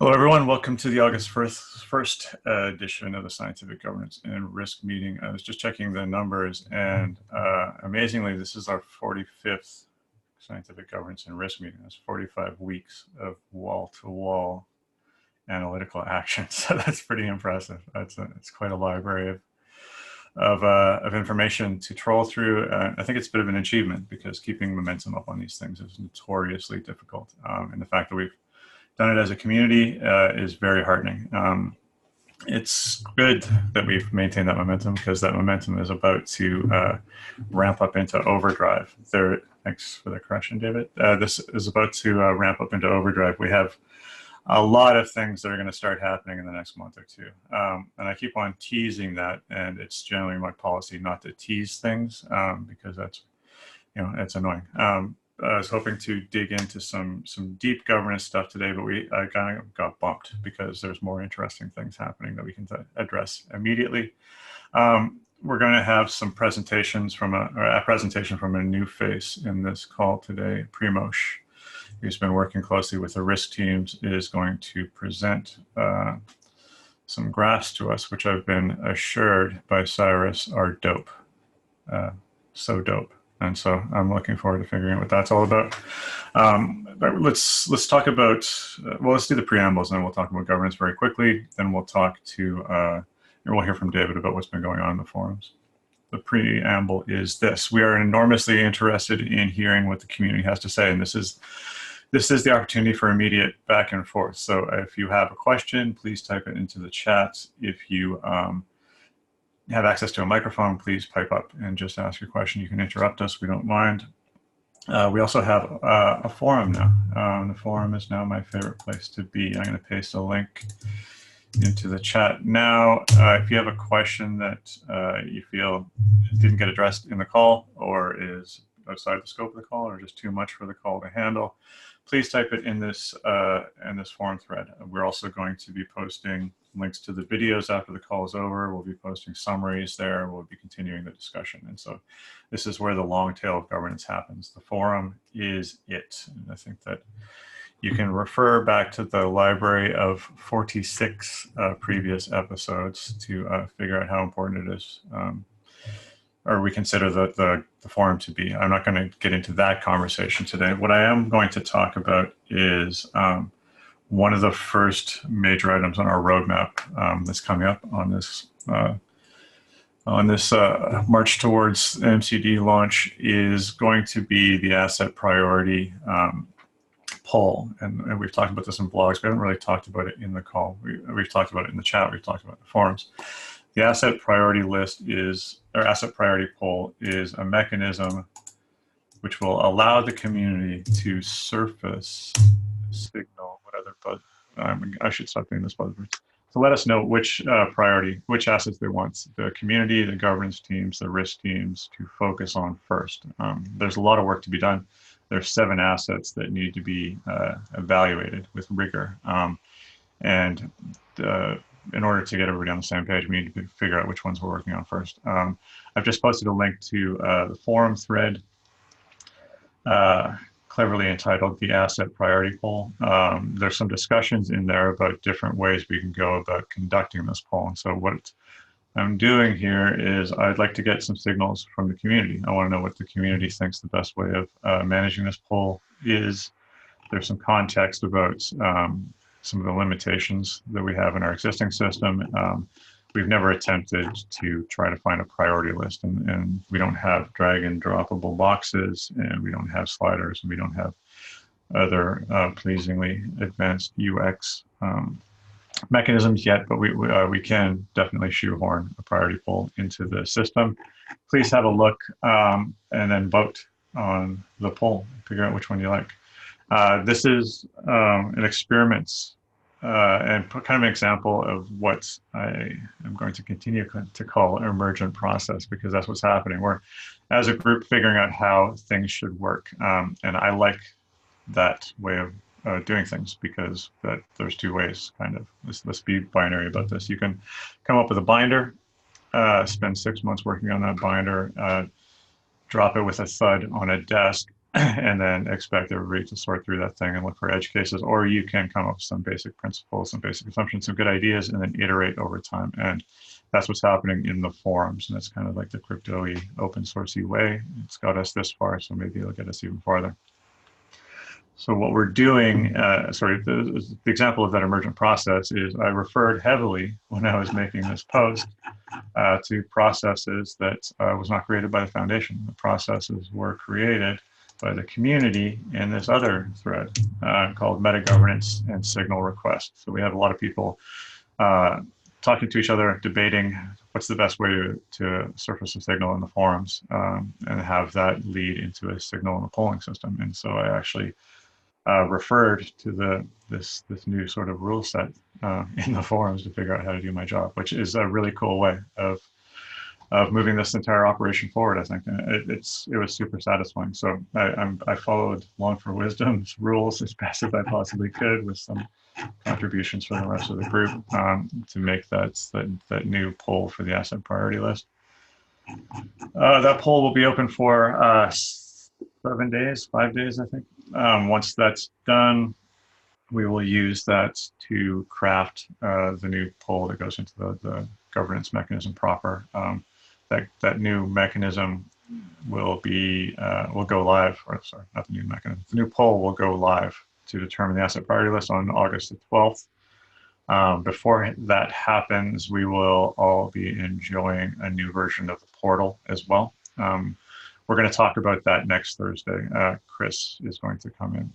Hello, everyone. Welcome to the August 1st edition of the Scientific Governance and Risk meeting. I was just checking the numbers, and amazingly, this is our 45th Scientific Governance and Risk meeting. That's 45 weeks of wall-to-wall analytical action. So that's pretty impressive. It's quite a library of information to troll through. I think it's a bit of an achievement because keeping momentum up on these things is notoriously difficult. And the fact that we've done it as a community is very heartening. It's good that we've maintained that momentum because that momentum is about to ramp up into overdrive. Thanks for the correction, David. This is about to ramp up into overdrive. We have a lot of things that are going to start happening in the next month or two. And I keep on teasing that, and it's generally my policy not to tease things because that's, it's annoying. I was hoping to dig into some deep governance stuff today, but I kind of got bumped because there's more interesting things happening that we can address immediately. We're going to have some presentations from a presentation from a new face in this call today. Primoz, who's been working closely with the risk teams, is going to present some graphs to us, which I've been assured by Cyrus are dope. So dope. And so I'm looking forward to figuring out what that's all about. But let's talk about, well, let's do the preambles, and then we'll talk about governance very quickly. Then we'll talk to, and we'll hear from David about what's been going on in the forums. The preamble is this: we are enormously interested in hearing what the community has to say, and this is the opportunity for immediate back and forth. So if you have a question, please type it into the chat. If you have access to a microphone, please pipe up and just ask your question. You can interrupt us, we don't mind. We also have a forum now. The forum is now my favorite place to be. I'm going to paste a link into the chat now. If you have a question that you feel didn't get addressed in the call or is outside the scope of the call or just too much for the call to handle, please type it in this forum thread. We're also going to be posting links to the videos after the call is over. We'll be posting summaries there. We'll be continuing the discussion. And so this is where the long tail of governance happens. The forum is it. And I think that you can refer back to the library of 46 previous episodes to figure out how important it is, or we consider the forum to be. I'm not going to get into that conversation today. What I am going to talk about is one of the first major items on our roadmap that's coming up on this march towards MCD launch is going to be the asset priority poll. And we've talked about this in blogs. We haven't really talked about it in the call. We've talked about it in the chat. We've talked about it in the forums. The asset priority list or asset priority poll is a mechanism which will allow the community to surface, signal, I should stop doing this buzzword. So let us know which which assets they want the community, the governance teams, the risk teams to focus on first. There's a lot of work to be done. There's 7 assets that need to be evaluated with rigor. In order to get everybody on the same page, we need to figure out which ones we're working on first. I've just posted a link to the forum thread, cleverly entitled the Asset Priority Poll. There's some discussions in there about different ways we can go about conducting this poll. And so what I'm doing here is I'd like to get some signals from the community. I want to know what the community thinks the best way of managing this poll is. There's some context about some of the limitations that we have in our existing system. We've never attempted to try to find a priority list, and we don't have drag and droppable boxes, and we don't have sliders, and we don't have other pleasingly advanced UX mechanisms yet, but we can definitely shoehorn a priority poll into the system. Please have a look and then vote on the poll, figure out which one you like. This is an experiment and kind of an example of what I am going to continue to call an emergent process, because that's what's happening. We're, as a group, figuring out how things should work. And I like that way of doing things, because there's 2 ways, kind of. Let's be binary about this. You can come up with a binder, spend 6 months working on that binder, drop it with a thud on a desk, and then expect everybody to sort through that thing and look for edge cases, or you can come up with some basic principles, some basic assumptions, some good ideas, and then iterate over time. And that's what's happening in the forums. And that's kind of like the crypto-y, open sourcey way. It's got us this far, so maybe it'll get us even farther. So what we're doing, the example of that emergent process is I referred heavily when I was making this post to processes that was not created by the foundation. The processes were created by the community in this other thread called meta governance and signal request. So we have a lot of people talking to each other, debating what's the best way to surface a signal in the forums and have that lead into a signal in the polling system. And so I actually referred to this new sort of rule set in the forums to figure out how to do my job, which is a really cool way of moving this entire operation forward. I think it was super satisfying. So I followed Long for Wisdom's rules as best as I possibly could, with some contributions from the rest of the group to make that new poll for the asset priority list. That poll will be open for 5 days, I think. Once that's done, we will use that to craft the new poll that goes into the governance mechanism proper. That new mechanism will go live, or sorry, not the new mechanism. The new poll will go live to determine the asset priority list on August the 12th. Before that happens, we will all be enjoying a new version of the portal as well. We're going to talk about that next Thursday. Chris is going to come in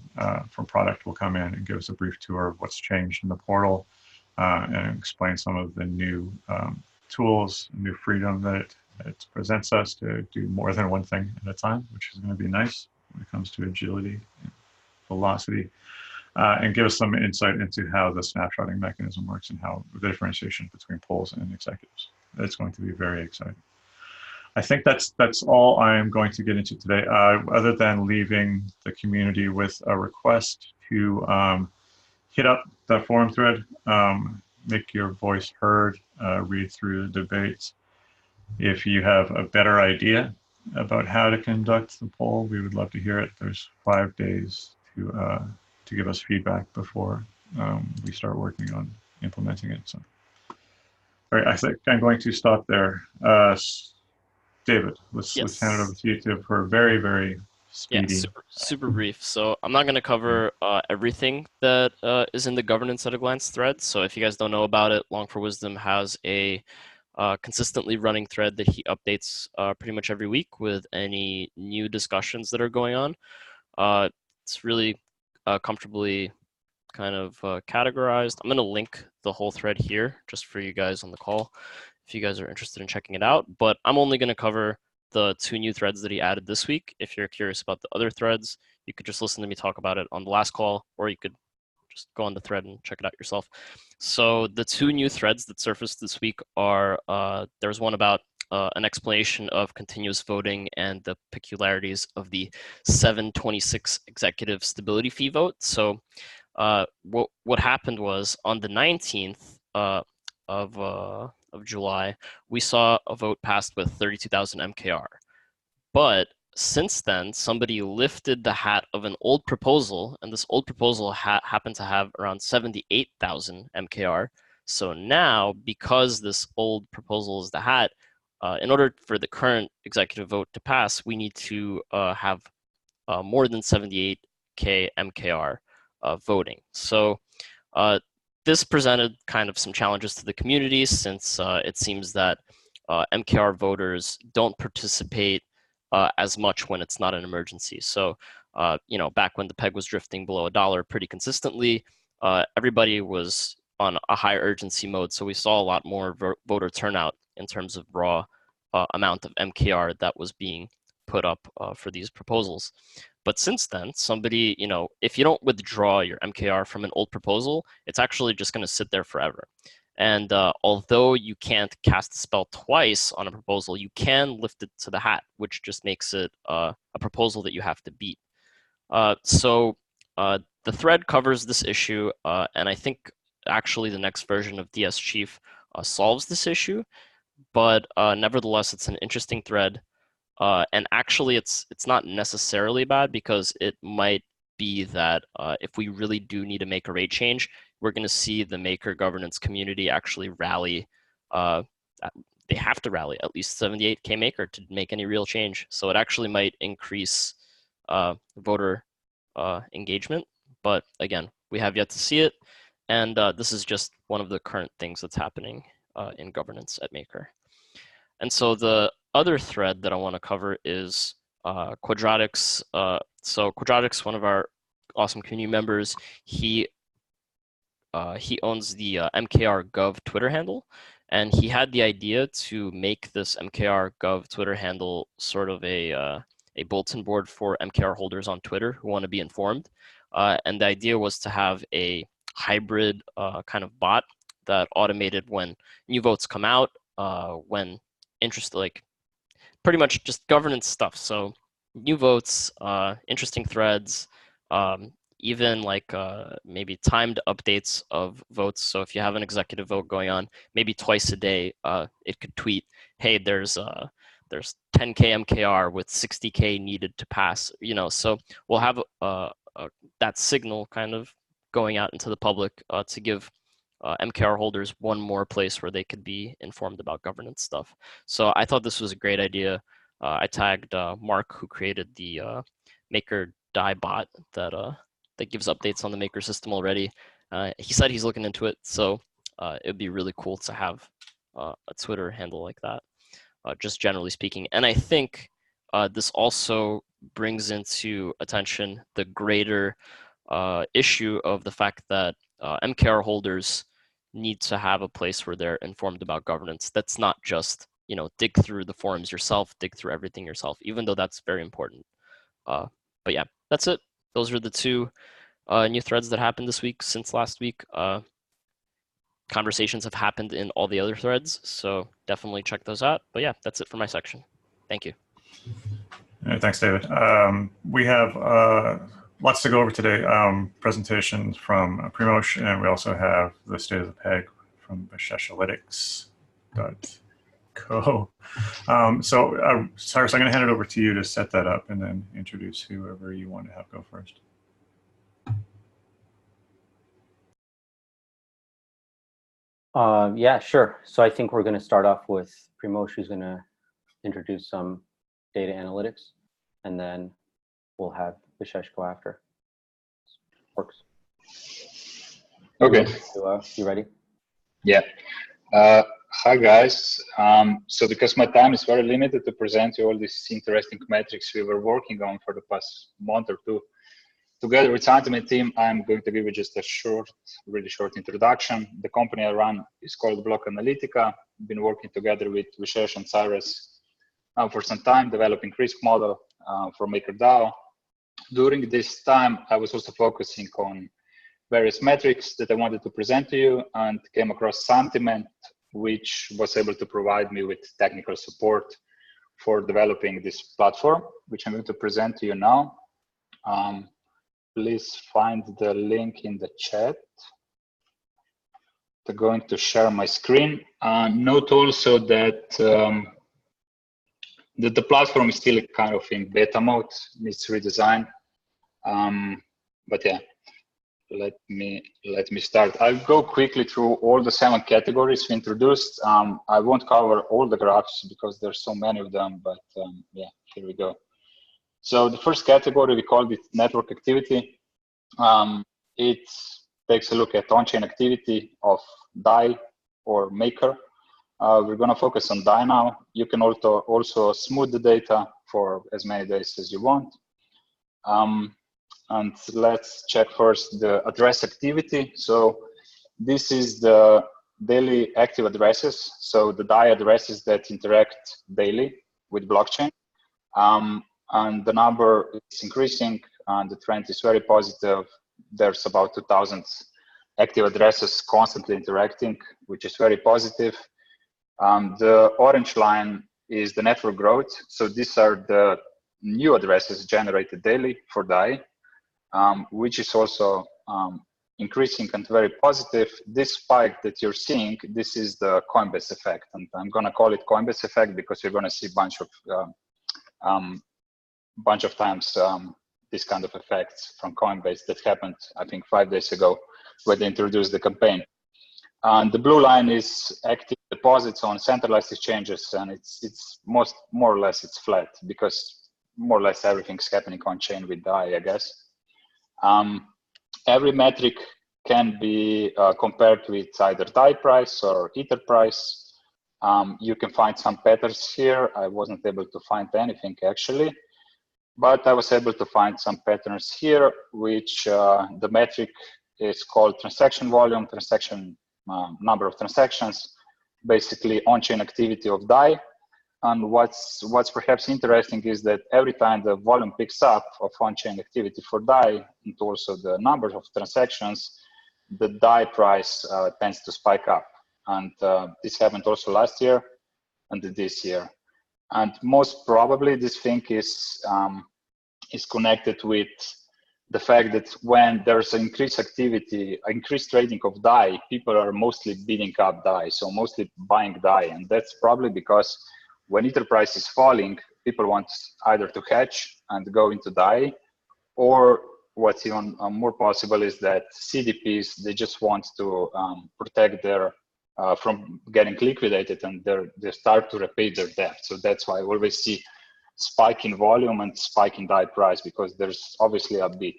from product, will come in and give us a brief tour of what's changed in the portal and explain some of the new tools, new freedom that it presents us to do more than one thing at a time, which is going to be nice when it comes to agility and velocity, and give us some insight into how the snapshotting mechanism works and how the differentiation between polls and executives. It's going to be very exciting. I think that's all I'm going to get into today, other than leaving the community with a request to hit up the forum thread, make your voice heard, read through the debates. If you have a better idea about how to conduct the poll, we would love to hear it. There's 5 days to give us feedback before we start working on implementing it. So, all right, I think I'm going to stop there. David, let's hand it over to you for a very, very speedy. Yeah, super brief. So I'm not going to cover everything that is in the governance at a glance thread. So if you guys don't know about it, Long for Wisdom has a consistently running thread that he updates pretty much every week with any new discussions that are going on. It's really comfortably kind of categorized. I'm going to link the whole thread here just for you guys on the call if you guys are interested in checking it out. But I'm only going to cover the 2 new threads that he added this week. If you're curious about the other threads, you could just listen to me talk about it on the last call, or you could just go on the thread and check it out yourself. So the 2 new threads that surfaced this week are, there's one about an explanation of continuous voting and the peculiarities of the 726 executive stability fee vote. So what happened was on the 19th of July, we saw a vote passed with 32,000 MKR. But since then, somebody lifted the hat of an old proposal, and this old proposal happened to have around 78,000 MKR. So now, because this old proposal is the hat, in order for the current executive vote to pass, we need to have more than 78K MKR voting. So this presented kind of some challenges to the community, since it seems that MKR voters don't participate as much when it's not an emergency. So, back when the peg was drifting below $1 pretty consistently, everybody was on a high urgency mode. So we saw a lot more voter turnout in terms of raw amount of MKR that was being put up for these proposals. But since then, somebody, if you don't withdraw your MKR from an old proposal, it's actually just going to sit there forever. And although you can't cast a spell twice on a proposal, you can lift it to the hat, which just makes it a proposal that you have to beat. So the thread covers this issue, and I think actually the next version of DS Chief solves this issue. But nevertheless, it's an interesting thread. And actually, it's not necessarily bad, because it might be that if we really do need to make a rate change, we're going to see the Maker governance community actually rally. They have to rally at least 78K Maker to make any real change. So it actually might increase voter engagement. But again, we have yet to see it. And this is just one of the current things that's happening in governance at Maker. And so the other thread that I want to cover is Quadratics. So Quadratics, one of our awesome community members, he owns the MKR Gov Twitter handle, and he had the idea to make this MKR Gov Twitter handle sort of a bulletin board for MKR holders on Twitter who want to be informed. And the idea was to have a hybrid kind of bot that automated when new votes come out, when interest, like pretty much just governance stuff. So new votes, interesting threads, even like maybe timed updates of votes. So if you have an executive vote going on, maybe twice a day, it could tweet, hey, there's 10K MKR with 60K needed to pass, so we'll have that signal kind of going out into the public to give MKR holders one more place where they could be informed about governance stuff. So I thought this was a great idea. I tagged Mark, who created the MakerDAO bot that gives updates on the Maker system already. He said he's looking into it, so it'd be really cool to have a Twitter handle like that, just generally speaking. And I think this also brings into attention the greater issue of the fact that MKR holders need to have a place where they're informed about governance. That's not just, dig through the forums yourself, dig through everything yourself, even though that's very important. But yeah, that's it. Those are the two new threads that happened this week. Since last week, conversations have happened in all the other threads, so definitely check those out. But yeah, that's it for my section. Thank you. All right, thanks, David. We have lots to go over today. Presentations from Primoz, and we also have the state of the peg from Visheshanalytics.co. So Cyrus, I'm going to hand it over to you to set that up and then introduce whoever you want to have go first. Yeah, sure. So I think we're going to start off with Primoz, who's going to introduce some data analytics, and then we'll have Vishesh go after. Works. Okay. You ready? Yeah. Hi, guys. So because my time is very limited to present you all these interesting metrics we were working on for the past month or two, together with Santiment team, I'm going to give you just a really short introduction. The company I run is called Block Analytica. I've been working together with Vishesh and Cyrus now for some time, developing risk model for MakerDAO. During this time, I was also focusing on various metrics that I wanted to present to you, and came across Santiment, which was able to provide me with technical support for developing this platform, which I'm going to present to you now. Please find the link in the chat. I'm going to share my screen. Note also that the platform is still kind of in beta mode, needs redesign. But yeah, let me start. I'll go quickly through all the 7 categories we introduced. I won't cover all the graphs because there's so many of them, but yeah, here we go. So the first category, we called it network activity. It takes a look at on-chain activity of DAI or Maker. We're going to focus on DAI now. You can also smooth the data for as many days as you want. And let's check first the address activity. So this is the daily active addresses. So the DAI addresses that interact daily with blockchain. And the number is increasing, and the trend is very positive. There's about 2,000 active addresses constantly interacting, which is very positive. The orange line is the network growth. So these are the new addresses generated daily for DAI, which is also increasing and very positive. This spike that you're seeing, this is the Coinbase effect. And I'm going to call it Coinbase effect because you're going to see a bunch of bunch of times this kind of effects from Coinbase that happened, I think, 5 days ago when they introduced the campaign. And the blue line is active deposits on centralized exchanges, and it's more or less it's flat because more or less everything's happening on chain with DAI, I guess. Every metric can be compared with either DAI price or Ether price. You can find some patterns here. I wasn't able to find anything actually, but I was able to find some patterns here, which the metric is called transaction volume, number of transactions, basically on-chain activity of DAI. And what's perhaps interesting is that every time the volume picks up of on-chain activity for DAI, and also the number of transactions, the DAI price tends to spike up. And this happened also last year and this year. And most probably this thing is connected with the fact that when there's increased activity, increased trading of DAI, people are mostly bidding up DAI, so mostly buying DAI. And that's probably because when Ether price is falling, people want either to hedge and go into DAI, or what's even more possible is that CDPs, they just want to protect their from getting liquidated, and they start to repay their debt. So that's why I always see spike in volume and spike in DAI price, because there's obviously a bid.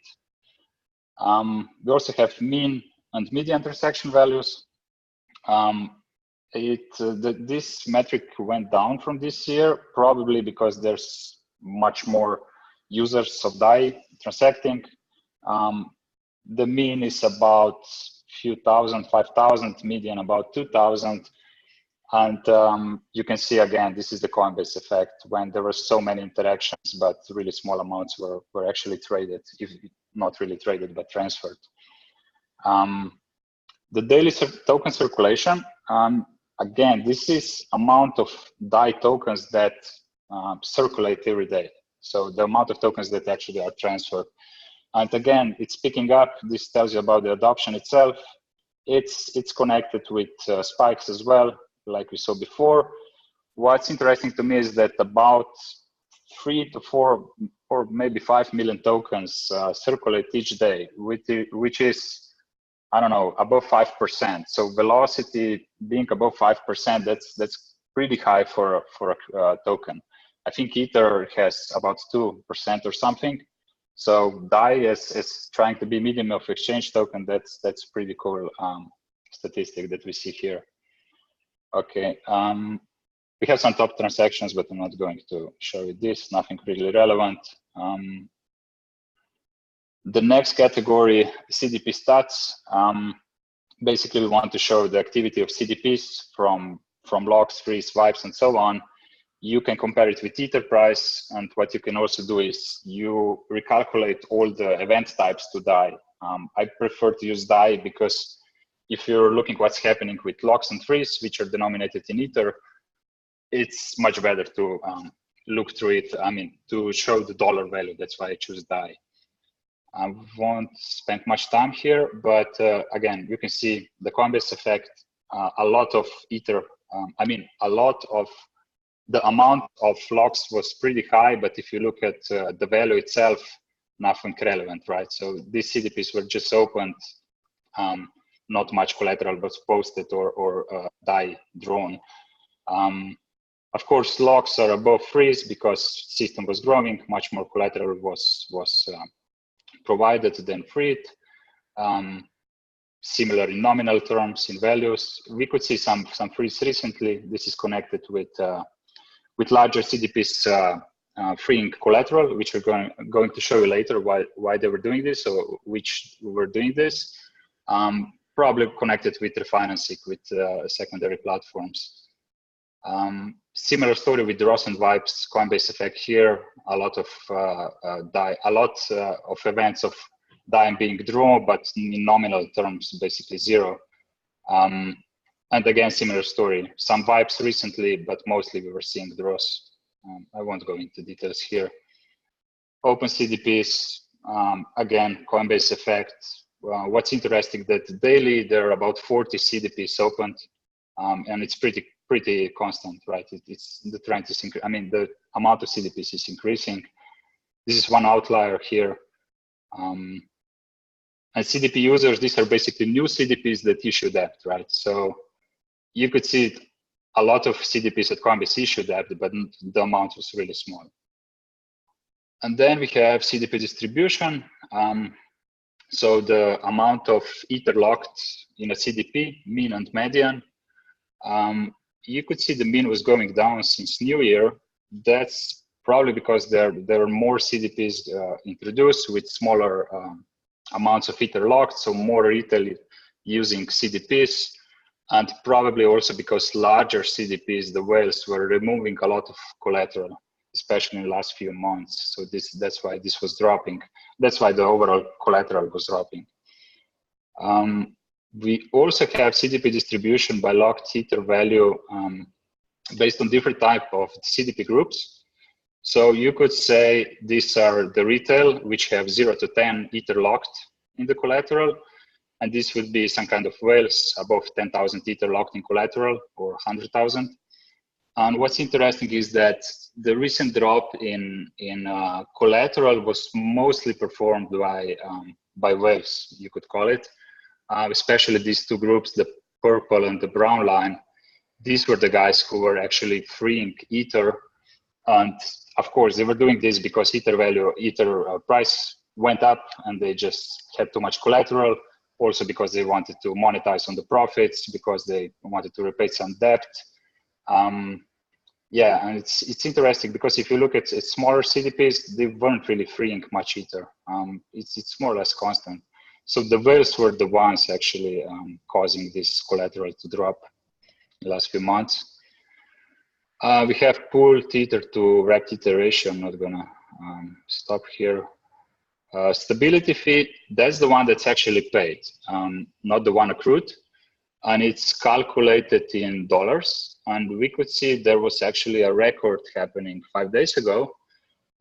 We also have mean and median transaction values. This metric went down from this year, probably because there's much more users of DAI transacting. The mean is about few thousand, 5,000, median about 2,000. And you can see again, this is the Coinbase effect, when there were so many interactions, but really small amounts were actually traded, if not really traded, but transferred. The daily token circulation, again, this is amount of DAI tokens that circulate every day. So the amount of tokens that actually are transferred. And again, it's picking up. This tells you about the adoption itself. It's connected with spikes as well, like we saw before. What's interesting to me is that about 3 to 4 or maybe 5 million tokens circulate each day, which is, I don't know, above 5%. So velocity being above 5%, that's pretty high for a token. I think Ether has about 2% or something. So DAI is trying to be medium of exchange token. That's pretty cool statistic that we see here. Okay, we have some top transactions, but I'm not going to show you this. Nothing really relevant. The next category, CDP Stats. Basically, we want to show the activity of CDPs from locks, freeze, swipes, and so on. You can compare it with Ether price, and what you can also do is you recalculate all the event types to DAI. I prefer to use DAI because if you're looking what's happening with locks and freeze, which are denominated in Ether, it's much better to look through it. I mean, to show the dollar value. That's why I choose DAI. I won't spend much time here, but again, you can see the Coinbase effect. A lot of Ether, a lot of the amount of locks was pretty high, but if you look at the value itself, nothing relevant, right? So these CDPs were just opened, not much collateral was posted or DAI drawn. Of course, locks are above freeze because system was growing, much more collateral was provided than freed. Similar in nominal terms, in values. We could see some freeze recently. This is connected with larger CDPs freeing collateral, which we're going to show you later why they were doing this, or which were doing this. Probably connected with refinancing with secondary platforms. Similar story with draws and wipes, Coinbase effect here. A lot of of events of DAI being drawn, but in nominal terms, basically zero. And again, similar story. Some vibes recently, but mostly we were seeing draws. I won't go into details here. Open CDPs, again, Coinbase effect. What's interesting that daily there are about 40 CDPs opened, and it's pretty pretty constant, right? It's the trend is I mean, the amount of CDPs is increasing. This is one outlier here. And CDP users, these are basically new CDPs that issue debt, right? So you could see a lot of CDPs at Coinbase issue debt, but the amount was really small. And then we have CDP distribution. So the amount of Ether locked in a CDP, mean and median, you could see the mean was going down since New Year. That's probably because there are more CDPs introduced with smaller amounts of Ether locked, so more retail using CDPs, and probably also because larger CDPs, the whales, were removing a lot of collateral, especially in the last few months. So that's why this was dropping. That's why the overall collateral was dropping. We also have CDP distribution by locked Ether value based on different type of CDP groups. So you could say these are the retail, which have 0 to 10 Ether locked in the collateral. And this would be some kind of whales above 10,000 Ether locked in collateral or 100,000. And what's interesting is that the recent drop in collateral was mostly performed by whales, you could call it. Especially these two groups, the purple and the brown line. These were the guys who were actually freeing Ether. And of course, they were doing this because Ether price went up and they just had too much collateral. Also because they wanted to monetize on the profits, because they wanted to repay some debt. Yeah, and it's interesting because if you look at smaller CDPs, they weren't really freeing much Ether. It's more or less constant. So the whales were the ones actually causing this collateral to drop in the last few months. We have pooled Ether to wrapped Ether ratio. I'm not gonna stop here. Stability fee, that's the one that's actually paid, not the one accrued. And it's calculated in dollars. And we could see there was actually a record happening 5 days ago.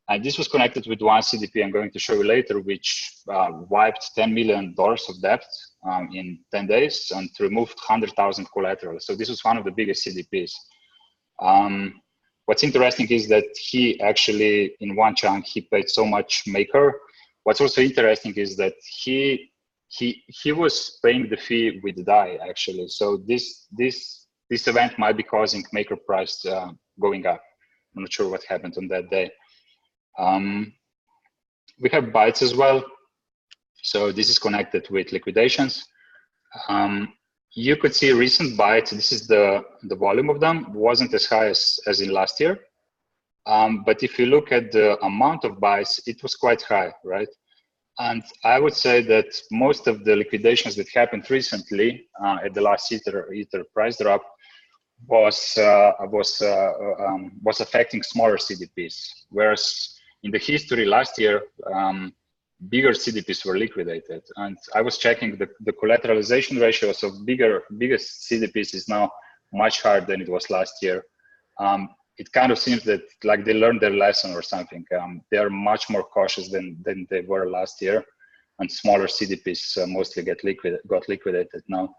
And this was connected with one CDP I'm going to show you later, which wiped $10 million of debt in 10 days and removed 100,000 collateral. So this was one of the biggest CDPs. What's interesting is that he actually, in one chunk, he paid so much Maker. What's also interesting is that he was paying the fee with DAI actually. So this event might be causing Maker price going up. I'm not sure what happened on that day. We have bytes as well. So this is connected with liquidations. You could see recent bytes. This is the volume of them. It wasn't as high as in last year. But if you look at the amount of buys, it was quite high, right? And I would say that most of the liquidations that happened recently at the last Ether price drop was affecting smaller CDPs, whereas in the history last year, bigger CDPs were liquidated. And I was checking the collateralization ratios of biggest CDPs is now much higher than it was last year. It kind of seems that like they learned their lesson or something. They are much more cautious than they were last year, and smaller CDPs mostly got liquidated now.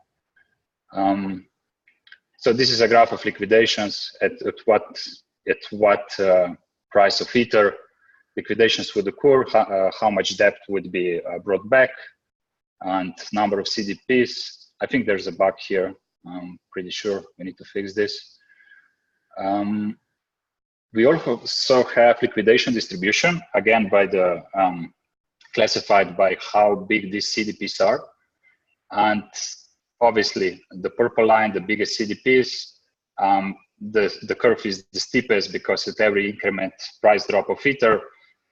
So this is a graph of liquidations at what price of Ether liquidations would occur, how much debt would be brought back, and number of CDPs. I think there's a bug here. I'm pretty sure we need to fix this. We also have liquidation distribution, again, by the classified by how big these CDPs are. And obviously, the purple line, the biggest CDPs, the curve is the steepest because at every increment price drop of Ether,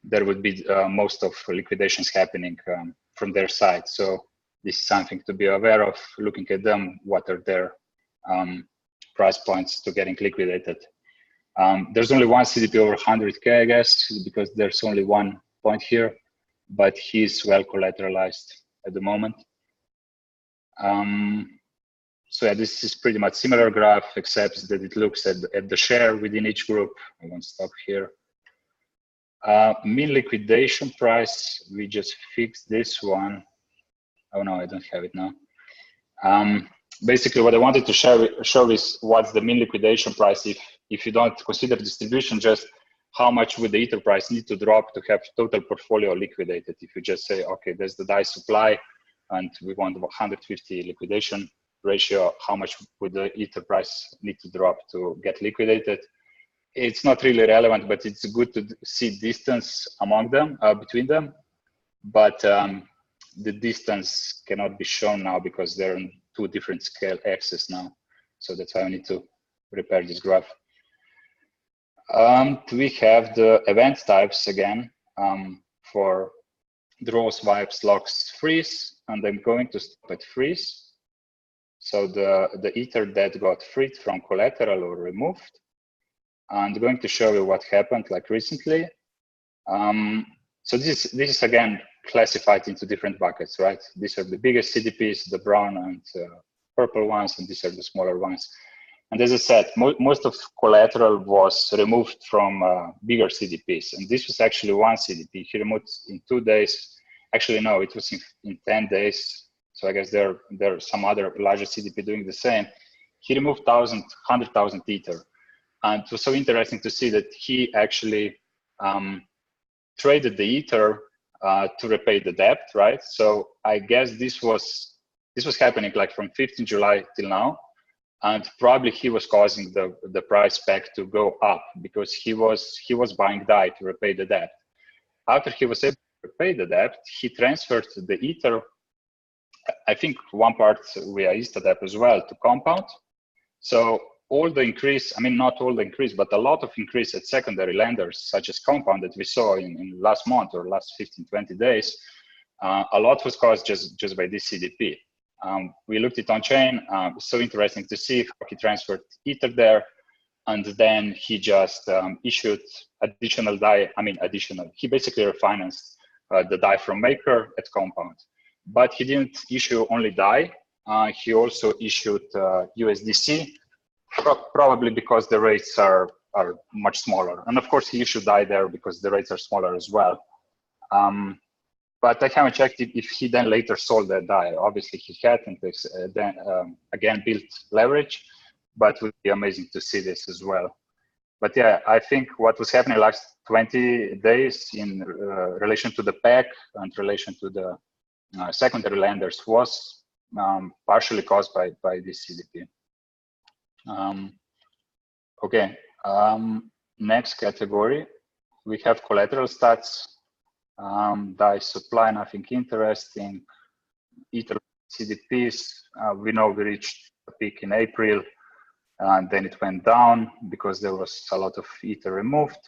there would be most of liquidations happening from their side. So this is something to be aware of, looking at them, what are their price points to getting liquidated. There's only one CDP over 100K, I guess, because there's only one point here, but he's well collateralized at the moment. So yeah, this is pretty much similar graph, except that it looks at the share within each group. I won't stop here. Mean liquidation price, we just fixed this one. Oh no, I don't have it now. basically what I wanted to show is what's the mean liquidation price if you don't consider distribution, just how much would the Ether price need to drop to have total portfolio liquidated. If you just say, okay, there's the DAI supply and we want 150 liquidation ratio, how much would the Ether price need to drop to get liquidated? It's not really relevant, but it's good to see distance among them, between them. But the distance cannot be shown now because they're on two different scale axes now. So that's why I need to repair this graph. We have the event types again for draws, wipes, locks, freeze, and I'm going to stop at freeze. So the Ether that got freed from collateral or removed. And I'm going to show you what happened like recently. So this is again classified into different buckets, right? These are the biggest CDPs, the brown and purple ones, and these are the smaller ones. And as I said, most of collateral was removed from bigger CDPs. And this was actually one CDP. He removed in 2 days. Actually, no, it was in 10 days. So I guess there are some other larger CDP doing the same. He removed 100,000 Ether. And it was so interesting to see that he actually traded the Ether to repay the debt, right? So I guess this was happening like from 15 July till now. And probably he was causing the price back to go up because he was buying DAI to repay the debt. After he was able to repay the debt, he transferred the Ether, I think one part via InstaDEP as well, to Compound. So all the increase, I mean, not all the increase, but a lot of increase at secondary lenders, such as Compound that we saw in last month or last 15, 20 days, a lot was caused just by this CDP. We looked it on chain, so interesting to see how he transferred Ether there. And then he just issued additional DAI, he basically refinanced the DAI from Maker at Compound. But he didn't issue only DAI, he also issued USDC, probably because the rates are much smaller. And of course he issued DAI there because the rates are smaller as well. But I haven't checked if he then later sold that DAI. Obviously he had, and then again built leverage, but it would be amazing to see this as well. But yeah, I think what was happening last 20 days in relation to the PEC and relation to the secondary lenders was partially caused by this CDP. Okay, next category, we have collateral stats. DAI supply, nothing interesting. Ether CDPs, we know we reached a peak in April, and then it went down because there was a lot of Ether removed.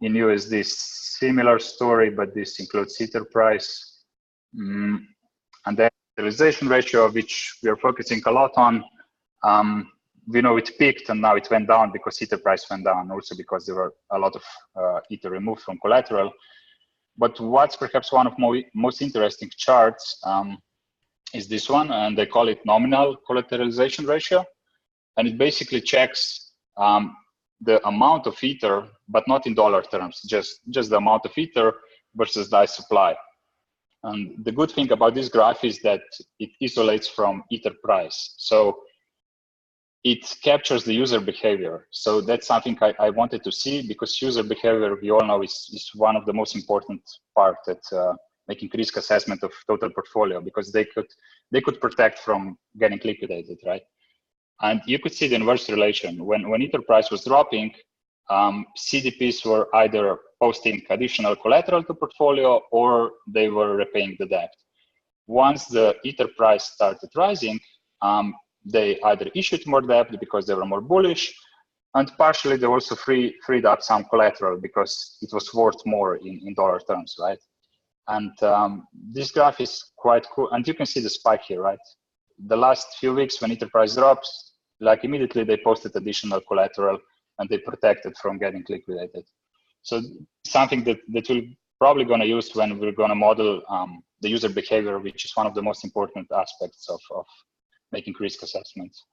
In USD, similar story, but this includes Ether price. And then Collateralization ratio, which we are focusing a lot on. We know it peaked and now it went down because Ether price went down, also because there were a lot of Ether removed from collateral. But what's perhaps one of most interesting charts is this one, and they call it Nominal Collateralization Ratio. And it basically checks the amount of Ether, but not in dollar terms, just the amount of Ether versus DAI supply. And the good thing about this graph is that it isolates from Ether price. So it captures the user behavior. So that's something I wanted to see, because user behavior, we all know, is one of the most important part at making risk assessment of total portfolio, because they could protect from getting liquidated, right? And you could see the inverse relation. When Ether price was dropping, CDPs were either posting additional collateral to portfolio or they were repaying the debt. Once the Ether price started rising, they either issued more debt because they were more bullish, and partially they also freed up some collateral because it was worth more in dollar terms, right? And this graph is quite cool, and you can see the spike here, right? The last few weeks when Ether price drops, like immediately they posted additional collateral and they protected from getting liquidated. So something that we're probably going to use when we're going to model the user behavior, which is one of the most important aspects of making risk assessments.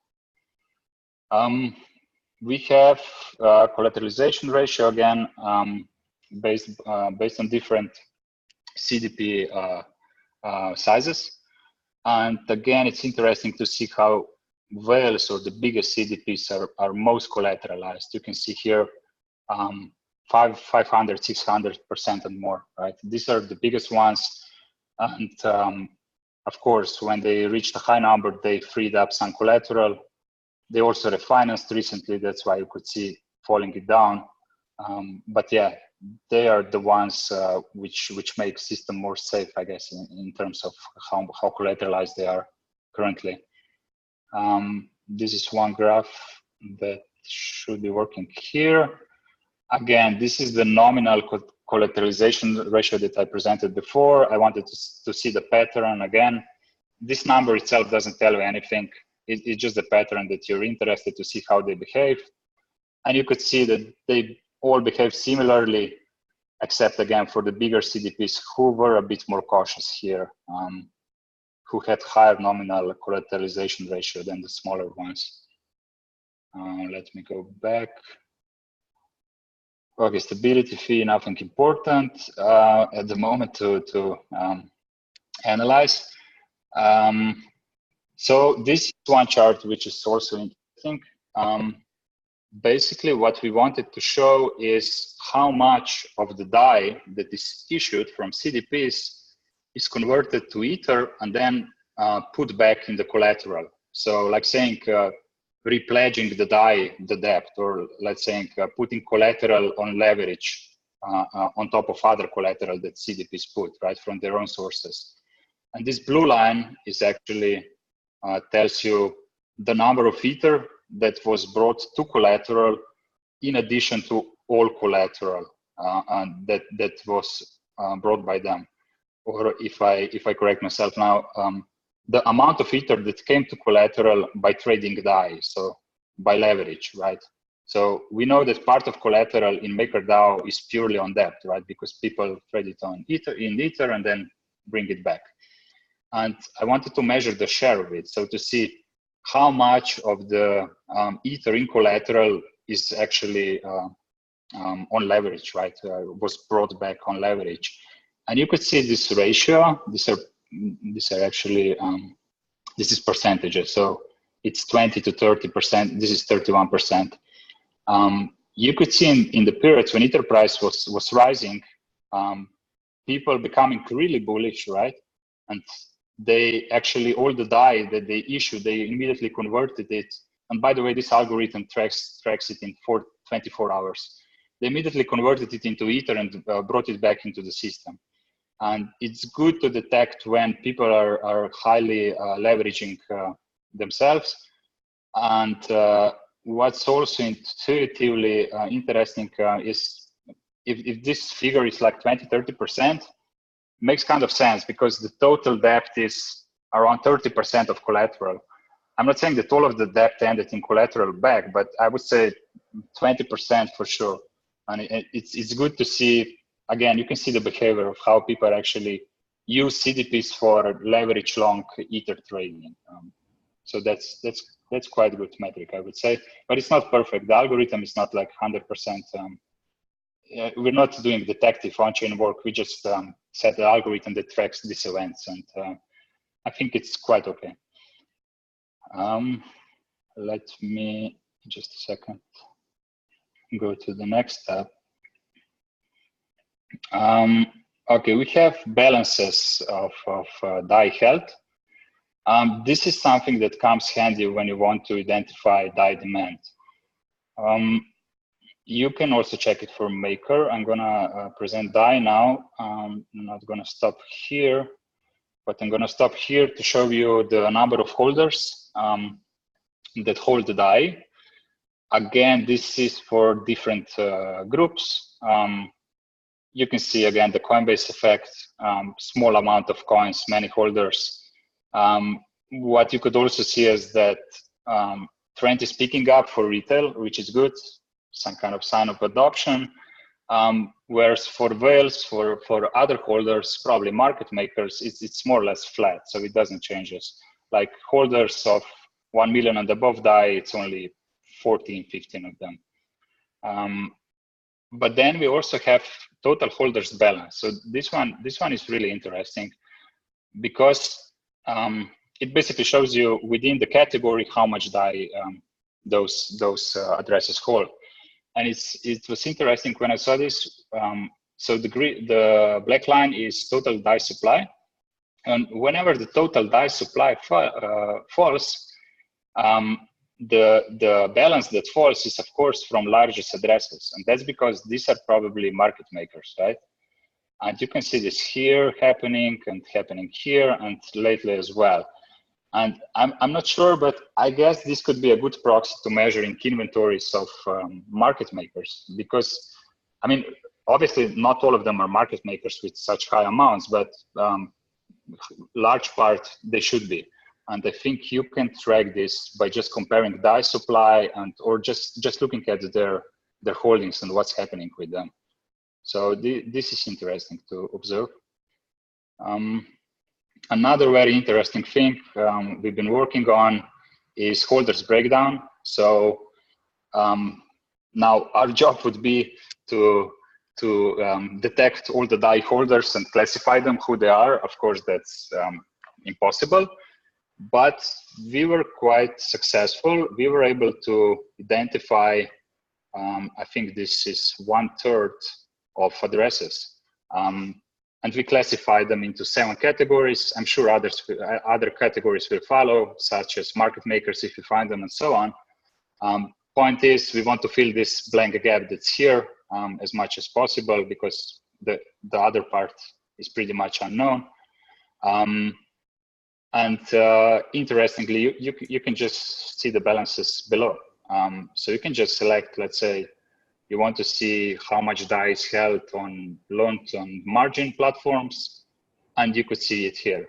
We have collateralization ratio again, based on different CDP sizes. And again, it's interesting to see how whales or the biggest CDPs are most collateralized. You can see here 500, 600% and more, right? These are the biggest ones. And of course, when they reached a high number, they freed up some collateral. They also refinanced recently. That's why you could see falling it down. But yeah, they are the ones which make system more safe, I guess, in terms of how collateralized they are currently. This is one graph that should be working here. Again, this is the nominal collateralization ratio that I presented before. I wanted to see the pattern again. This number itself doesn't tell you anything. It's just the pattern that you're interested to see how they behave. And you could see that they all behave similarly, except again for the bigger CDPs who were a bit more cautious here, who had higher nominal collateralization ratio than the smaller ones. Let me go back. Okay, stability fee, nothing important at the moment to analyze. So this is one chart which is also interesting. Basically, what we wanted to show is how much of the DAI that is issued from CDPs is converted to Ether and then put back in the collateral. So like saying repledging the DAI, the debt, or let's say putting collateral on leverage on top of other collateral that CDPs put, right, from their own sources. And this blue line is actually tells you the number of Ether that was brought to collateral in addition to all collateral and that was brought by them. Or if I correct myself now, the amount of Ether that came to collateral by trading DAI, so by leverage, right? So we know that part of collateral in MakerDAO is purely on debt, right? Because people trade it on Ether, in Ether and then bring it back. And I wanted to measure the share of it, so to see how much of the Ether in collateral is actually on leverage, right? Was brought back on leverage. And you could see this ratio. These are actually, this is percentages. So it's 20 to 30%. This is 31%. You could see in the periods when Ether price was rising, people becoming really bullish, right? And they actually, all the DAI that they issued, they immediately converted it. And by the way, this algorithm tracks it in 24 hours. They immediately converted it into Ether and brought it back into the system. And it's good to detect when people are highly leveraging themselves. And what's also intuitively interesting is if this figure is like 20, 30%, makes kind of sense because the total debt is around 30% of collateral. I'm not saying that all of the debt ended in collateral back, but I would say 20% for sure. And it's good to see, again, you can see the behavior of how people actually use CDPs for leverage long Ether trading. So that's quite a good metric, I would say, but it's not perfect. The algorithm is not like 100%. We're not doing detective on-chain work. We just set the algorithm that tracks these events, and I think it's quite okay. Let me just a second go to the next tab. Okay, we have balances of DAI health. This is something that comes handy when you want to identify DAI demand. You can also check it for Maker. I'm gonna present DAI now. I'm not gonna stop here, but I'm gonna stop here to show you the number of holders that hold the DAI. Again, this is for different groups. You can see again the Coinbase effect, small amount of coins, many holders. What you could also see is that trend is picking up for retail, which is good, some kind of sign of adoption. Whereas for whales, for other holders, probably market makers, it's more or less flat, so it doesn't change us. Like holders of 1 million and above DAI, it's only 14, 15 of them. But then we also have total holders balance. So this one is really interesting because it basically shows you within the category how much DAI those addresses hold. And it was interesting when I saw this. So the black line is total DAI supply. And whenever the total DAI supply falls, the balance that falls is, of course, from largest addresses. And that's because these are probably market makers, right? And you can see this here happening and happening here and lately as well. And I'm not sure, but I guess this could be a good proxy to measuring inventories of market makers, because, I mean, obviously not all of them are market makers with such high amounts, but large part they should be. And I think you can track this by just comparing DAI supply or just looking at their holdings and what's happening with them. So this is interesting to observe. Another very interesting thing we've been working on is holders breakdown. So now our job would be to detect all the DAI holders and classify them who they are. Of course, that's impossible, but we were quite successful. We were able to identify, I think this is 1/3 of addresses. And we classify them into 7 categories. I'm sure other categories will follow, such as market makers if you find them and so on. Point is, we want to fill this blank gap that's here as much as possible, because the other part is pretty much unknown. Interestingly, you can just see the balances below. So you can just select, let's say, you want to see how much DAI is held on loans on margin platforms, and you could see it here.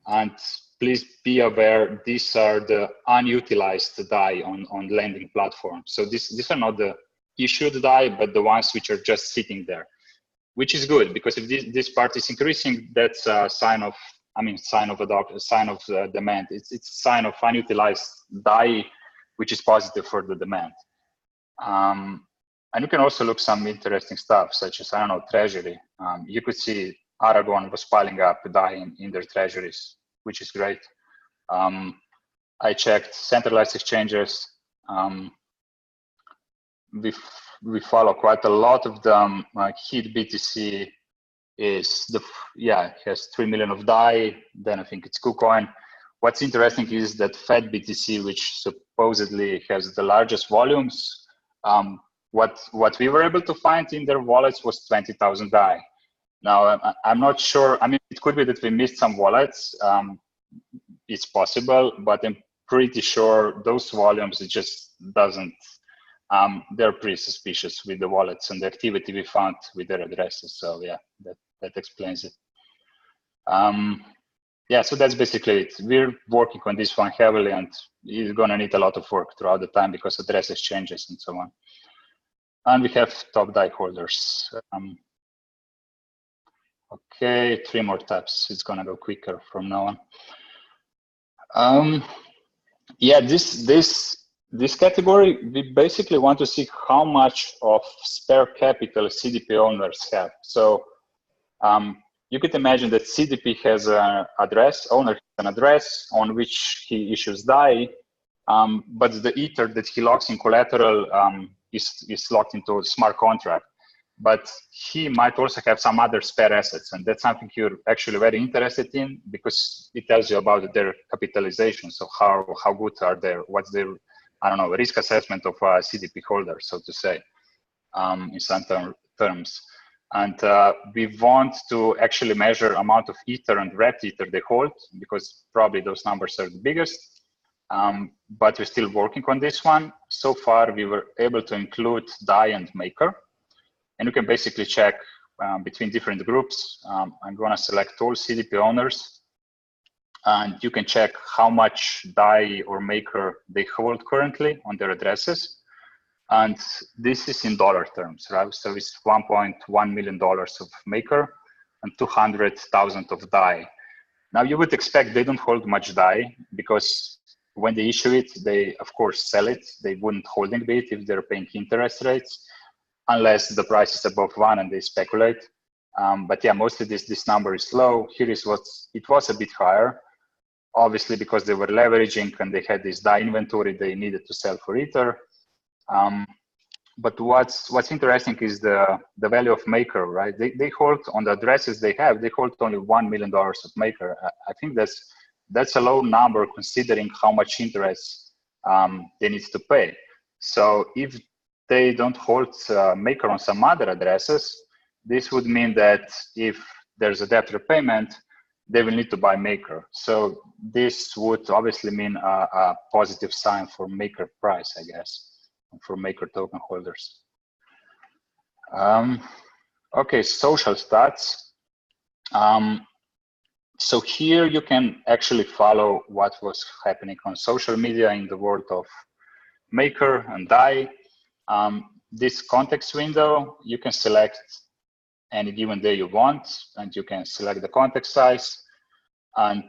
And please be aware, these are the unutilized DAI on lending platforms. So these are not the issued DAI, but the ones which are just sitting there, which is good, because if this part is increasing, that's a sign of, sign of demand. It's a sign of unutilized DAI, which is positive for the demand. And you can also look some interesting stuff, such as, I don't know, treasury. You could see Aragon was piling up DAI in their treasuries, which is great. I checked centralized exchanges. We follow quite a lot of them. Like HIT BTC is has 3 million of DAI. Then I think it's KuCoin. What's interesting is that Fed BTC, which supposedly has the largest volumes, what we were able to find in their wallets was 20,000 DAI. Now, I'm not sure. I mean, it could be that we missed some wallets. It's possible, but I'm pretty sure those volumes, it just doesn't, they're pretty suspicious with the wallets and the activity we found with their addresses. So yeah, that explains it. Yeah, so that's basically it. We're working on this one heavily, and it's gonna need a lot of work throughout the time because addresses changes and so on. And we have top DAI holders. Okay, 3 more tabs. It's gonna go quicker from now on. Yeah, this category, we basically want to see how much of spare capital CDP owners have. So you could imagine that CDP has an address, owner has an address on which he issues DAI, but the Ether that he locks in collateral is locked into a smart contract. But he might also have some other spare assets, and that's something you're actually very interested in, because it tells you about their capitalization. So how good are they? What's their, I don't know, risk assessment of a CDP holder, so to say, in some terms. And we want to actually measure amount of Ether and red Ether they hold, because probably those numbers are the biggest. But we're still working on this one. So far, we were able to include DAI and Maker. And you can basically check between different groups. I'm going to select all CDP owners. And you can check how much DAI or Maker they hold currently on their addresses. And this is in dollar terms, right? So it's $1.1 million of Maker and 200,000 of DAI. Now you would expect they don't hold much DAI, because when they issue it, they of course sell it. They wouldn't holding it if they're paying interest rates, unless the price is above 1 and they speculate. But yeah, mostly this number is low. Here is what it was a bit higher. obviously because they were leveraging and they had this DAI inventory they needed to sell for Ether. But what's interesting is the value of Maker, right? They hold on the addresses they have, they hold only $1 million of Maker. I think that's a low number considering how much interest they need to pay. So if they don't hold Maker on some other addresses, this would mean that if there's a debt repayment, they will need to buy Maker. So this would obviously mean a positive sign for Maker price, I guess, for Maker token holders. Okay, social stats. So here you can actually follow what was happening on social media in the world of Maker and DAI. This context window, you can select any given day you want, and you can select the context size, and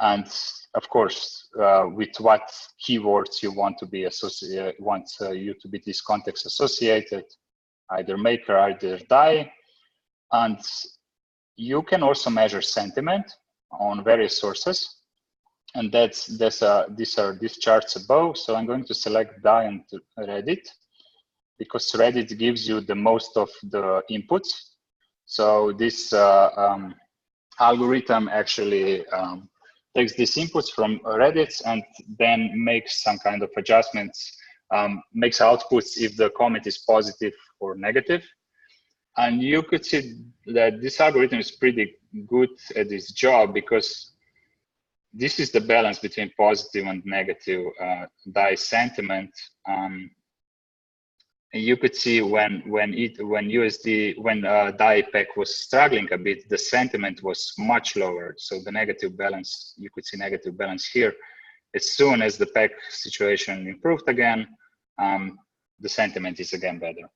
and of course with what keywords you want to be associated, you to be this context associated, either Maker, either DAI, and you can also measure sentiment on various sources, and these are these charts above. So I'm going to select DAI and Reddit, because Reddit gives you the most of the inputs. So this algorithm actually takes these inputs from Reddit and then makes some kind of adjustments, makes outputs if the comment is positive or negative. And you could see that this algorithm is pretty good at this job, because this is the balance between positive and negative DAI sentiment. And you could see when DAI pack was struggling a bit, the sentiment was much lower. So the negative balance, you could see negative balance here. As soon as the pack situation improved again, the sentiment is again better.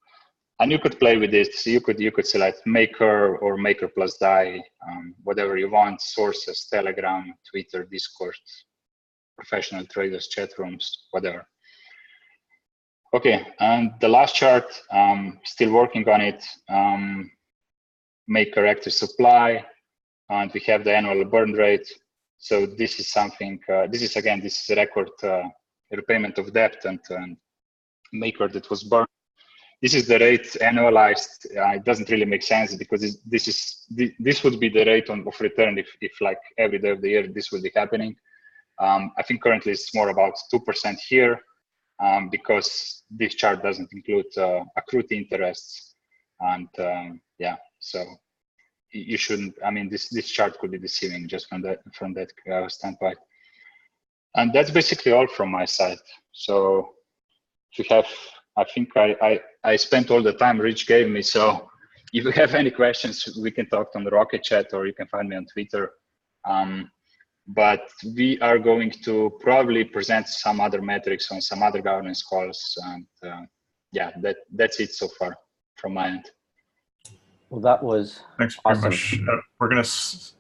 And you could play with this. You could select Maker or Maker plus DAI, whatever you want, sources, Telegram, Twitter, Discord, professional traders, chat rooms, whatever. Okay, and the last chart, still working on it. Maker active supply, and we have the annual burn rate. So this is something, this is a record repayment of debt and Maker that was burned. This is the rate annualized. It doesn't really make sense, because this would be the rate of return if like every day of the year this would be happening. I think currently it's more about 2% here, because this chart doesn't include accrued interests, and yeah, so you shouldn't. I mean, this chart could be deceiving just from that standpoint. And that's basically all from my side. So if you have, I think I spent all the time Rich gave me. So if you have any questions, we can talk on the Rocket Chat, or you can find me on Twitter. But we are going to probably present some other metrics on some other governance calls. And yeah, that's it so far from my end. Well, that was Thanks, awesome. Primoz. We're going to,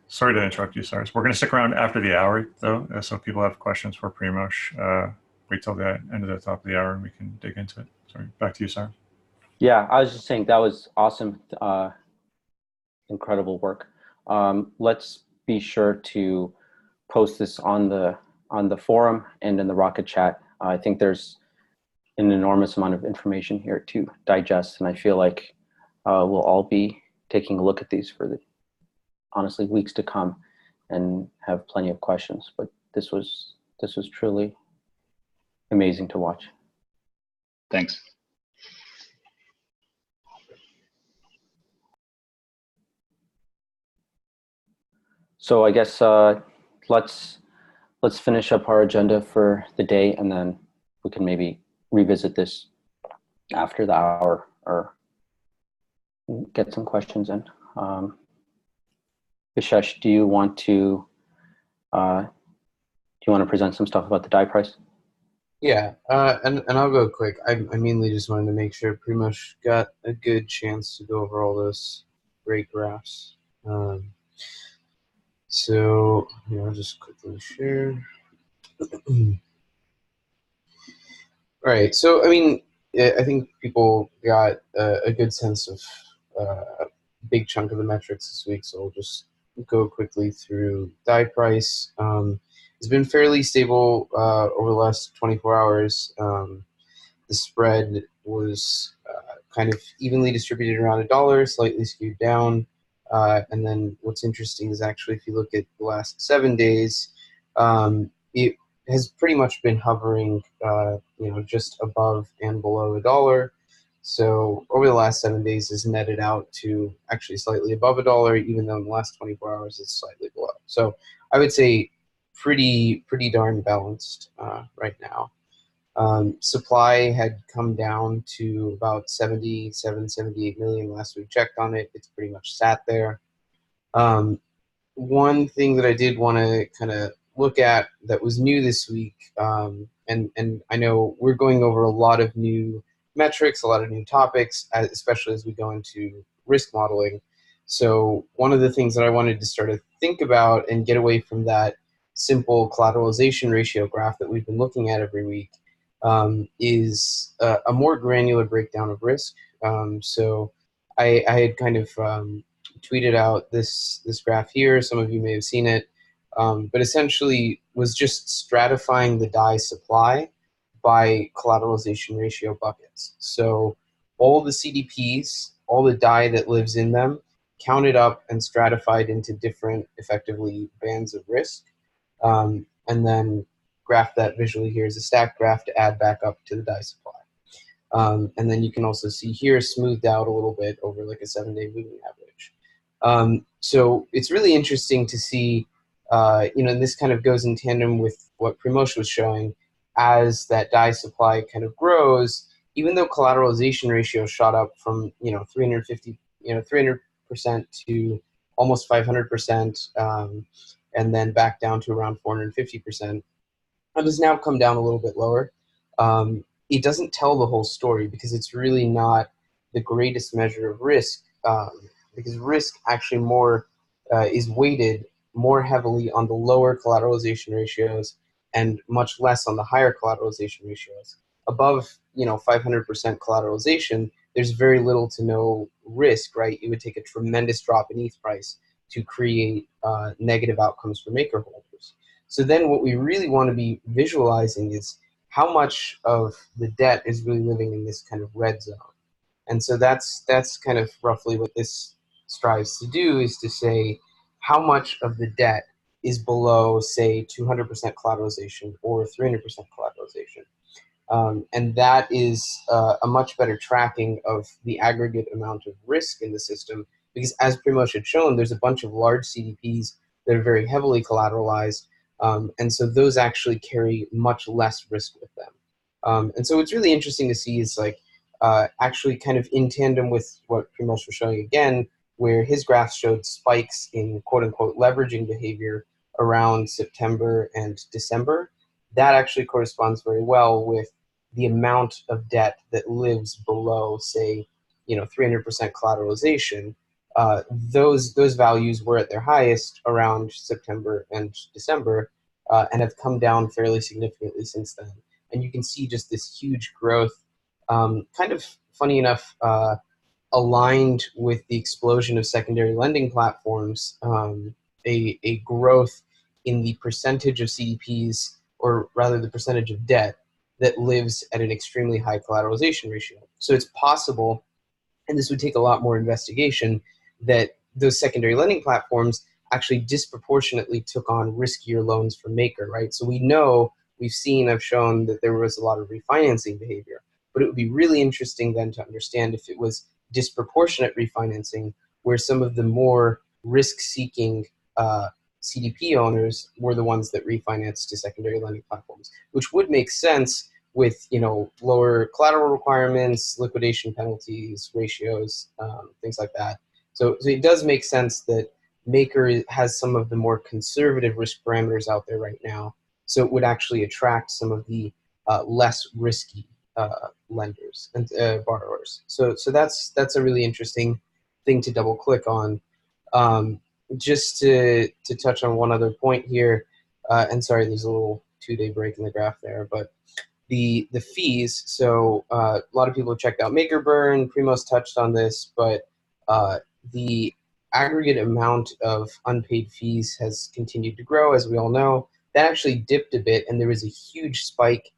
sorry to interrupt you, Cyrus. We're going to stick around after the hour, though, so if people have questions for Primoz. Wait till the end of the top of the hour and we can dig into it. Sorry, back to you, Cyrus. Yeah, I was just saying that was awesome. Incredible work. Let's be sure to post this on the forum and in the Rocket Chat. I think there's an enormous amount of information here to digest, and I feel like we'll all be taking a look at these for the honestly weeks to come and have plenty of questions. But this was truly amazing to watch. Thanks. So I guess let's finish up our agenda for the day, and then we can maybe revisit this after the hour or get some questions in. Vishesh, do you want to present some stuff about the DAI price? Yeah, and I'll go quick. I mainly just wanted to make sure Primoz got a good chance to go over all those great graphs. So yeah, I'll just quickly share. Right. So I mean, I think people got a good sense of a big chunk of the metrics this week. So I'll just go quickly through DAI price. It's been fairly stable over the last 24 hours. The spread was kind of evenly distributed around $1, slightly skewed down. And then what's interesting is actually if you look at the last 7 days, it has pretty much been hovering, just above and below $1. So over the last 7 days is netted out to actually slightly above $1, even though in the last 24 hours it's slightly below. So I would say pretty darn balanced right now. Supply had come down to about 77, 78 million last we checked on it. It's pretty much sat there. One thing that I did want to kind of look at that was new this week, and I know we're going over a lot of new metrics, a lot of new topics, especially as we go into risk modeling. So one of the things that I wanted to start to think about and get away from that simple collateralization ratio graph that we've been looking at every week is a more granular breakdown of risk. So I had kind of tweeted out this graph here. Some of you may have seen it, but essentially was just stratifying the DAI supply by collateralization ratio buckets. So all the CDPs, all the DAI that lives in them, counted up and stratified into different, effectively, bands of risk, and then graph that visually here as a stack graph to add back up to the DAI supply. And then you can also see here smoothed out a little bit over like a 7-day moving average. So it's really interesting to see, and this kind of goes in tandem with what Primoz was showing. As that DAI supply kind of grows, even though collateralization ratio shot up from 350, 300% to almost 500%, and then back down to around 450%, it has now come down a little bit lower. It doesn't tell the whole story because it's really not the greatest measure of risk, because risk actually more is weighted more heavily on the lower collateralization ratios and much less on the higher collateralization ratios. Above 500% collateralization, there's very little to no risk, right? It would take a tremendous drop in ETH price to create negative outcomes for maker holders. So then what we really want to be visualizing is how much of the debt is really living in this kind of red zone. And so that's kind of roughly what this strives to do, is to say how much of the debt is below, say, 200% collateralization or 300% collateralization. And that is a much better tracking of the aggregate amount of risk in the system, because as Primoz had shown, there's a bunch of large CDPs that are very heavily collateralized, and so those actually carry much less risk with them. And so what's really interesting to see is like actually kind of in tandem with what Primoz was showing again, where his graphs showed spikes in quote-unquote leveraging behavior around September and December. That actually corresponds very well with the amount of debt that lives below, say, 300% collateralization. Those values were at their highest around September and December, and have come down fairly significantly since then. And you can see just this huge growth, kind of funny enough, aligned with the explosion of secondary lending platforms, a growth in the percentage of CDPs, or rather the percentage of debt that lives at an extremely high collateralization ratio. So it's possible, and this would take a lot more investigation, that those secondary lending platforms actually disproportionately took on riskier loans for Maker, right? So I've shown that there was a lot of refinancing behavior, but it would be really interesting then to understand if it was disproportionate refinancing where some of the more risk-seeking CDP owners were the ones that refinanced to secondary lending platforms, which would make sense with lower collateral requirements, liquidation penalties, ratios, things like that. So it does make sense that Maker has some of the more conservative risk parameters out there right now. So it would actually attract some of the less risky lenders and borrowers. So that's a really interesting thing to double click on. Just to touch on one other point here, and sorry, there's a little 2-day break in the graph there, but the fees. So a lot of people have checked out Maker Burn. Primoz touched on this, but the aggregate amount of unpaid fees has continued to grow, as we all know. That actually dipped a bit, and there was a huge spike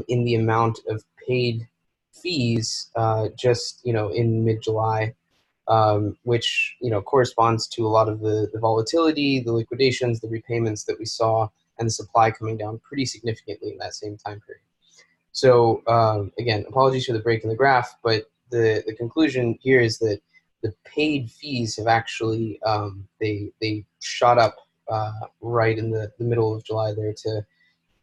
in the amount of paid fees just in mid-July, which corresponds to a lot of the volatility, the liquidations, the repayments that we saw, and the supply coming down pretty significantly in that same time period. So again, apologies for the break in the graph, but the conclusion here is that the paid fees have actually they shot up right in the middle of July there to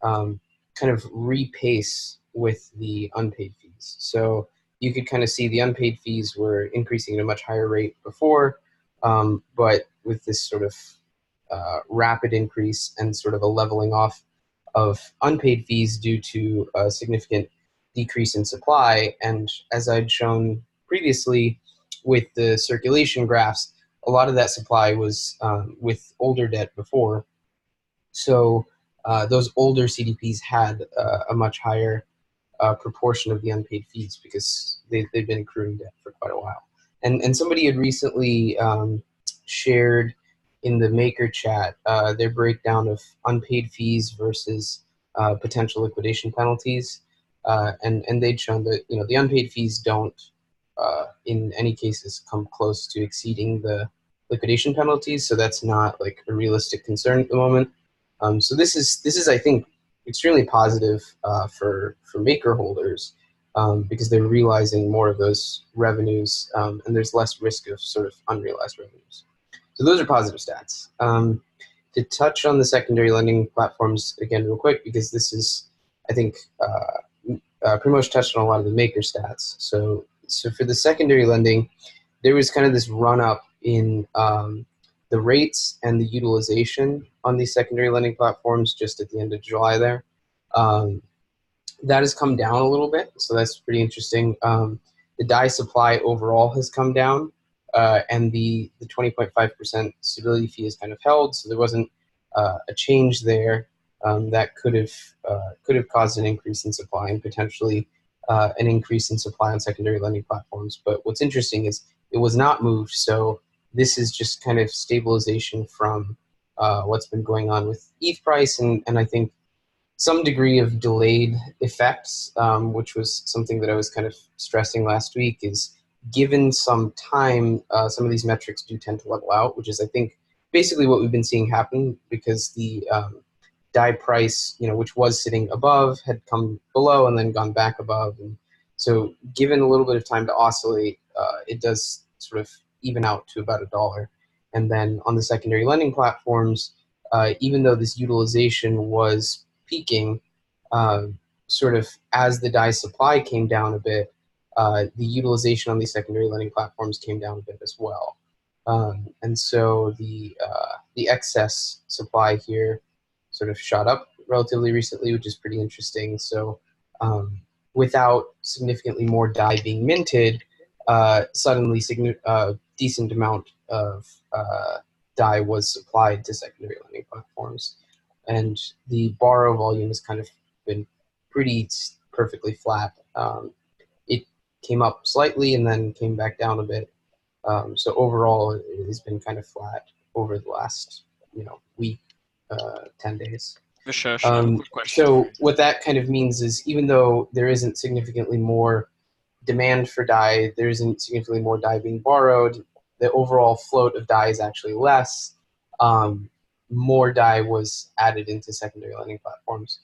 kind of repace with the unpaid fees. So you could kind of see the unpaid fees were increasing at a much higher rate before, but with this sort of rapid increase and sort of a leveling off of unpaid fees due to a significant decrease in supply. And as I'd shown previously with the circulation graphs, a lot of that supply was with older debt before. So those older CDPs had a much higher proportion of the unpaid fees because they've been accruing debt for quite a while. And somebody had recently shared in the Maker chat their breakdown of unpaid fees versus potential liquidation penalties. And they'd shown that the unpaid fees don't in any cases come close to exceeding the liquidation penalties, so that's not like a realistic concern at the moment. So this is I think extremely positive for Maker holders because they're realizing more of those revenues and there's less risk of sort of unrealized revenues. So those are positive stats. To touch on the secondary lending platforms again real quick, because this is, I think, Primoz touched on a lot of the Maker stats. So for the secondary lending, there was kind of this run up in the rates and the utilization on these secondary lending platforms just at the end of July there. That has come down a little bit, so that's pretty interesting. The DAI supply overall has come down, and the 20.5% stability fee is kind of held, so there wasn't a change there that could have caused an increase in supply and potentially an increase in supply on secondary lending platforms. But what's interesting is it was not moved, so this is just kind of stabilization from what's been going on with ETH price, and I think some degree of delayed effects, which was something that I was kind of stressing last week, is given some time, some of these metrics do tend to level out, which is, I think, basically what we've been seeing happen because the DAI price, which was sitting above, had come below and then gone back above. And so given a little bit of time to oscillate, it does sort of even out to about $1. And then on the secondary lending platforms, even though this utilization was peaking, sort of as the DAI supply came down a bit, the utilization on these secondary lending platforms came down a bit as well. And so the excess supply here sort of shot up relatively recently, which is pretty interesting. So without significantly more DAI being minted, suddenly decent amount of DAI was supplied to secondary lending platforms. And the borrow volume has kind of been pretty perfectly flat. It came up slightly and then came back down a bit. So overall, it has been kind of flat over the last week, 10 days. Vishesh, quick question. So what that kind of means is even though there isn't significantly more demand for DAI, there isn't significantly more DAI being borrowed, the overall float of DAI is actually less. More DAI was added into secondary lending platforms,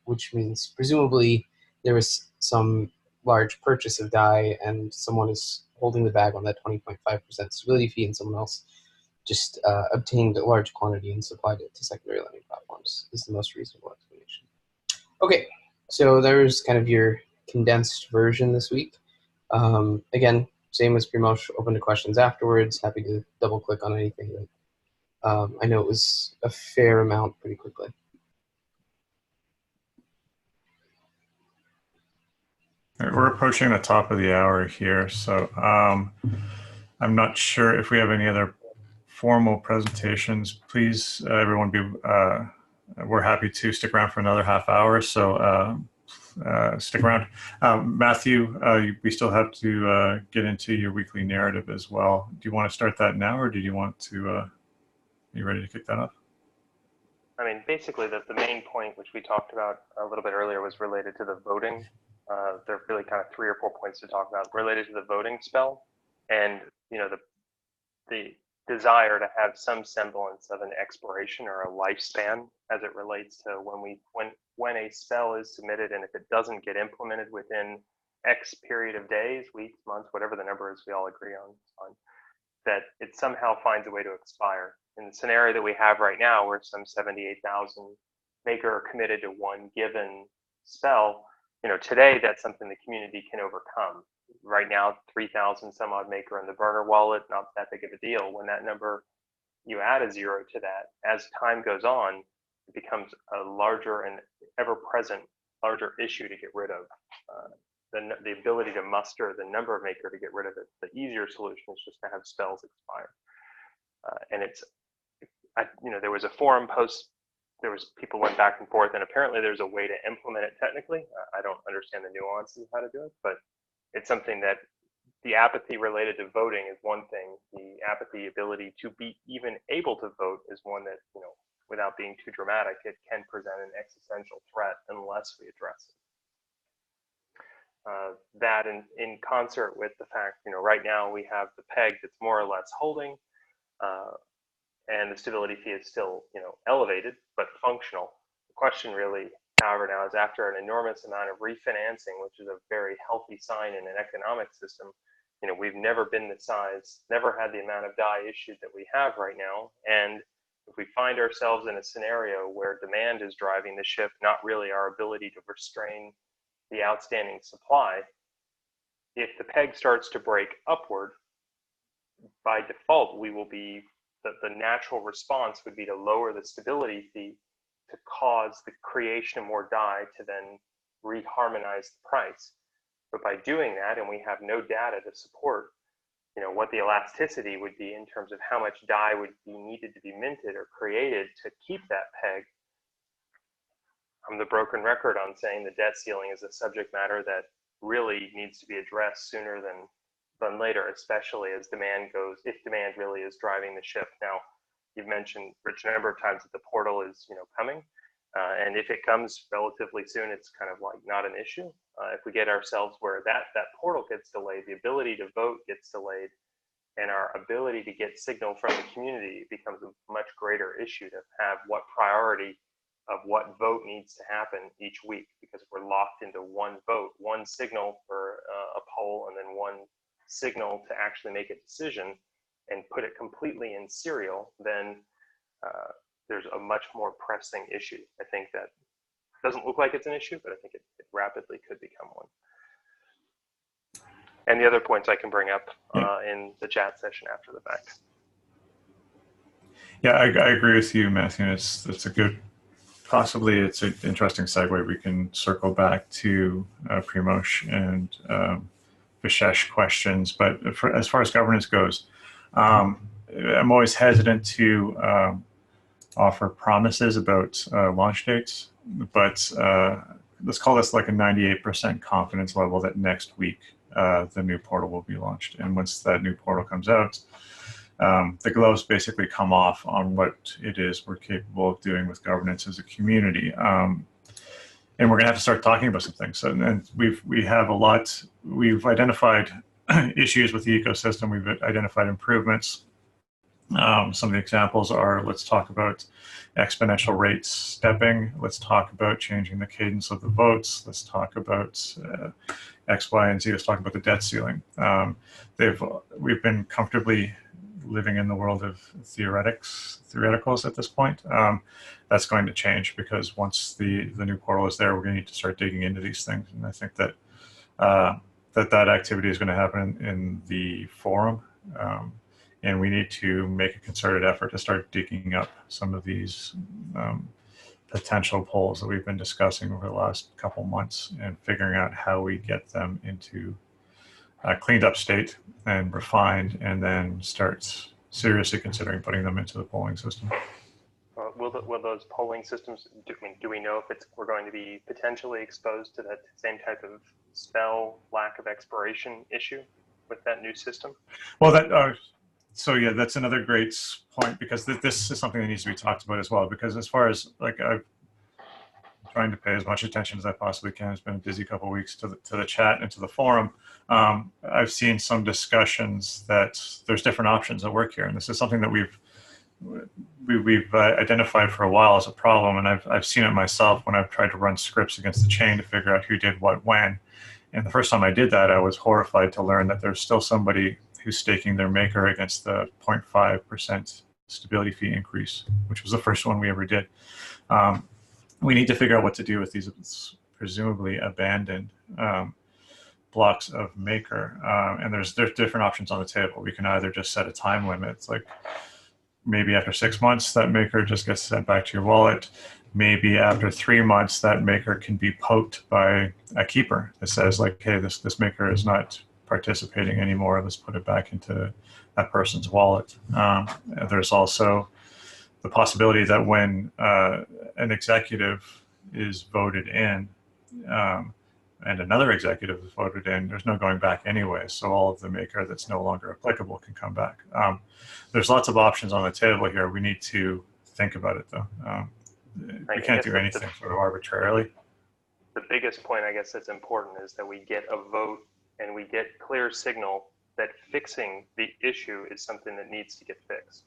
which means presumably there was some large purchase of DAI and someone is holding the bag on that 20.5% stability fee and someone else just obtained a large quantity and supplied it to secondary lending platforms is the most reasonable explanation. Okay, so there's kind of your condensed version this week. Again, same as Primoz, open to questions afterwards. Happy to double click on anything that I know it was a fair amount pretty quickly. All right, we're approaching the top of the hour here, so I'm not sure if we have any other formal presentations. Please, everyone, we're happy to stick around for another half hour. So stick around. Matthew, we still have to get into your weekly narrative as well. Do you want to start that now, or do you want to, are you ready to kick that off? I mean, basically, the main point, which we talked about a little bit earlier, was related to the voting. There are really kind of 3 or 4 points to talk about related to the voting spell, and the desire to have some semblance of an expiration or a lifespan as it relates to when a spell is submitted, and if it doesn't get implemented within X period of days, weeks, months, whatever the number is we all agree on, that it somehow finds a way to expire. In the scenario that we have right now, where some 78,000 Maker are committed to one given spell, today that's something the community can overcome. Right now, 3,000 some odd Maker in the burner wallet, not that big of a deal. When that number, you add a 0 to that, as time goes on, it becomes a larger and ever-present larger issue to get rid of. The ability to muster the number of Maker to get rid of it, the easier solution is just to have spells expire. And there was a forum post, people went back and forth, and apparently there's a way to implement it technically. I don't understand the nuances of how to do it, but it's something that the apathy related to voting is one thing. The apathy ability to be even able to vote is one that, without being too dramatic, it can present an existential threat unless we address it. That in concert with the fact, right now we have the peg that's more or less holding, and the stability fee is still, elevated, but functional. The question really, however, now is after an enormous amount of refinancing, which is a very healthy sign in an economic system, we've never been the size, never had the amount of DAI issued that we have right now. And if we find ourselves in a scenario where demand is driving the ship, not really our ability to restrain the outstanding supply, if the peg starts to break upward, by default, we will be, the natural response would be to lower the stability fee to cause the creation of more DAI to then reharmonize the price. But by doing that, and we have no data to support, what the elasticity would be in terms of how much DAI would be needed to be minted or created to keep that peg, I'm the broken record on saying the debt ceiling is a subject matter that really needs to be addressed sooner than later, especially as demand goes, if demand really is driving the ship. Now, you've mentioned, Rich, a number of times that the portal is, coming. And if it comes relatively soon, it's kind of like not an issue. If we get ourselves where that portal gets delayed, the ability to vote gets delayed, and our ability to get signal from the community becomes a much greater issue to have what priority of what vote needs to happen each week, because if we're locked into one vote, one signal for a poll, and then one signal to actually make a decision and put it completely in serial, then there's a much more pressing issue. I think that doesn't look like it's an issue, but I think it rapidly could become one. And the other points I can bring up in the chat session after the fact. Yeah, I agree with you, Matthew. It's a good, possibly it's an interesting segue. We can circle back to Primoz and Vishesh questions. But as far as governance goes, I'm always hesitant to offer promises about launch dates, but let's call this like a 98% confidence level that next week the new portal will be launched. And once that new portal comes out, the gloves basically come off on what it is we're capable of doing with governance as a community. And we're gonna have to start talking about some things. So, and we have a lot, we've identified issues with the ecosystem, we've identified improvements. Some of the examples are, let's talk about exponential rates stepping, let's talk about changing the cadence of the votes, let's talk about X, Y, and Z, let's talk about the debt ceiling. We've been comfortably living in the world of theoreticals at this point. That's going to change, because once the new portal is there, we're going to need to start digging into these things. And I think that that activity is going to happen in the forum. And we need to make a concerted effort to start digging up some of these potential polls that we've been discussing over the last couple months and figuring out how we get them into a cleaned up state and refined, and then start seriously considering putting them into the polling system. Well, will those polling systems, do we know if we're going to be potentially exposed to that same type of spell lack of expiration issue with that new system? Well, so yeah, that's another great point, because this is something that needs to be talked about as well, because as far as like I'm trying to pay as much attention as I possibly can. It's been a busy couple of weeks to the chat and to the forum. I've seen some discussions that there's different options at work here, and this is something that we've identified for a while as a problem, and I've seen it myself when I've tried to run scripts against the chain to figure out who did what when. And the first time I did that, I was horrified to learn that there's still somebody who's staking their maker against the 0.5% stability fee increase, which was the first one we ever did. We need to figure out what to do with these presumably abandoned blocks of maker, and there's different options on the table. We can either just set a time limit, it's like maybe after 6 months that maker just gets sent back to your wallet. Maybe after 3 months that maker can be poked by a keeper that says like, hey, this maker is not participating anymore, let's put it back into that person's wallet. There's also the possibility that when an executive is voted in and another executive is voted in, there's no going back anyway. So all of the maker that's no longer applicable can come back. There's lots of options on the table here. We need to think about it though. We can't do anything sort of arbitrarily. The biggest point, I guess, that's important is that we get a vote and we get clear signal that fixing the issue is something that needs to get fixed.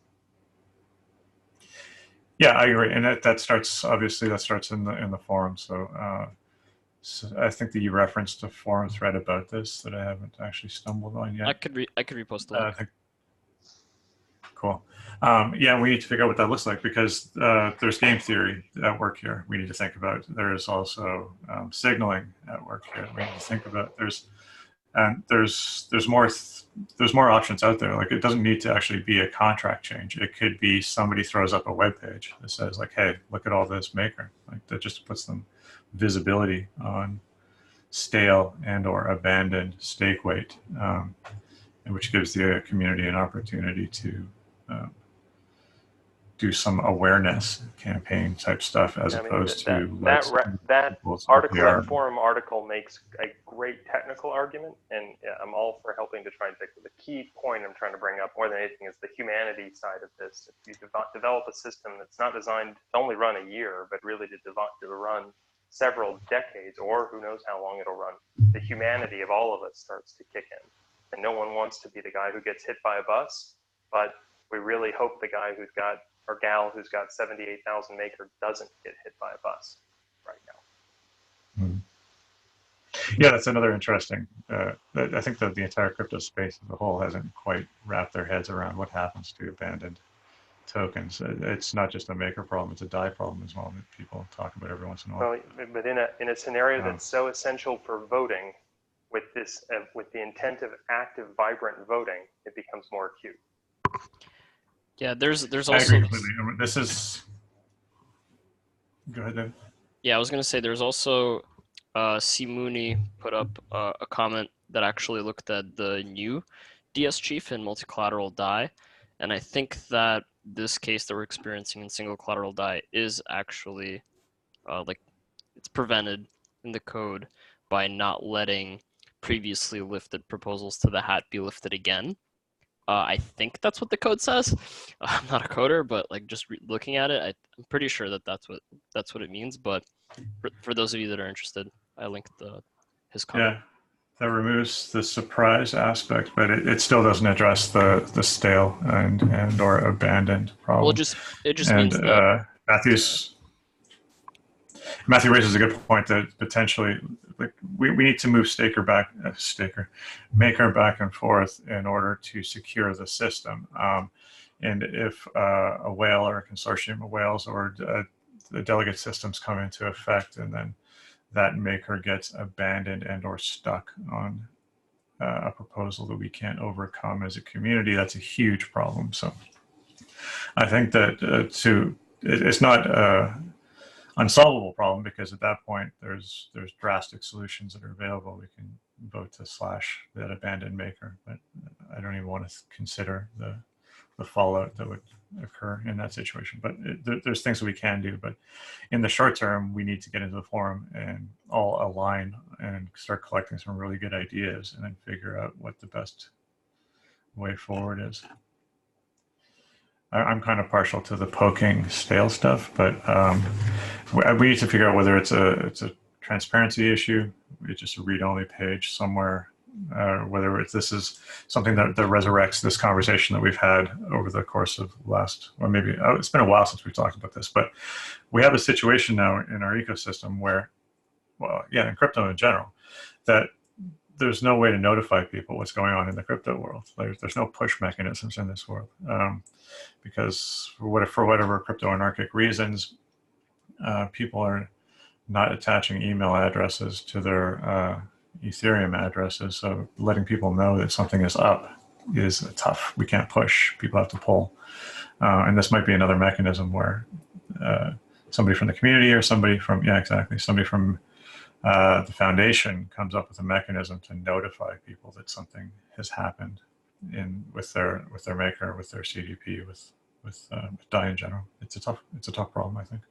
Yeah, I agree, and that starts obviously in the forum. So, so I think that you referenced a forum thread about this that I haven't actually stumbled on yet. I could repost the link. Cool. Yeah, we need to figure out what that looks like, because there's game theory at work here. We need to think about. There's also signaling at work here. We need to think about. There's more options out there. Like, it doesn't need to actually be a contract change. It could be somebody throws up a web page that says like, hey, look at all this maker. Like, that just puts them visibility on stale and or abandoned stake weight, and which gives the community an opportunity to do some awareness campaign type stuff, as opposed to that article, that forum article makes a great technical argument, and I'm all for helping to try and fix it. The key point I'm trying to bring up more than anything is the humanity side of this. If you develop a system that's not designed to only run a year, but really to run several decades, or who knows how long it'll run, the humanity of all of us starts to kick in. And no one wants to be the guy who gets hit by a bus, but we really hope the guy who's got, or gal who's got 78,000 maker doesn't get hit by a bus right now. Yeah, that's another interesting, I think that the entire crypto space as a whole hasn't quite wrapped their heads around what happens to abandoned tokens. It's not just a maker problem, it's a DAI problem as well that people talk about every once in a while. Well, but in a scenario that's so essential for voting, with this, with the intent of active, vibrant voting, it becomes more acute. Yeah, there's also. I agree completely. This is. Go ahead, Dave. Yeah, I was gonna say there's also C. Mooney put up a comment that actually looked at the new DS Chief in multi-collateral DAI, and I think that this case that we're experiencing in single collateral DAI is actually like it's prevented in the code by not letting previously lifted proposals to the hat be lifted again. I think that's what the code says. I'm not a coder, but like just looking at it, I'm pretty sure that that's what it means. But for those of you that are interested, I linked his comment. Yeah, that removes the surprise aspect, but it still doesn't address the stale and or abandoned problem. Well, it just means that Matthew raises a good point that potentially, like, we need to move maker back and forth in order to secure the system. And if a whale or a consortium of whales or the delegate systems come into effect, and then that maker gets abandoned and or stuck on a proposal that we can't overcome as a community, that's a huge problem. So I think that it's not unsolvable problem, because at that point there's drastic solutions that are available. We can vote to slash that abandoned maker, but I don't even want to consider the fallout that would occur in that situation. But there's things that we can do. But in the short term, we need to get into the forum and all align and start collecting some really good ideas and then figure out what the best way forward is. I'm kind of partial to the poking stale stuff, but we need to figure out whether it's a transparency issue, it's just a read-only page somewhere, whether this is something that resurrects this conversation that we've had over the course of last, or maybe it's been a while since we've talked about this, but we have a situation now in our ecosystem where, well, yeah, in crypto in general, that there's no way to notify people what's going on in the crypto world. There's no push mechanisms in this world because for whatever crypto anarchic reasons, people are not attaching email addresses to their Ethereum addresses. So letting people know that something is up is tough. We can't push. People have to pull. And this might be another mechanism where somebody from the community or somebody from, yeah, exactly, somebody from the foundation comes up with a mechanism to notify people that something has happened with their maker, with their CDP, with DAI in general. It's a tough problem, I think.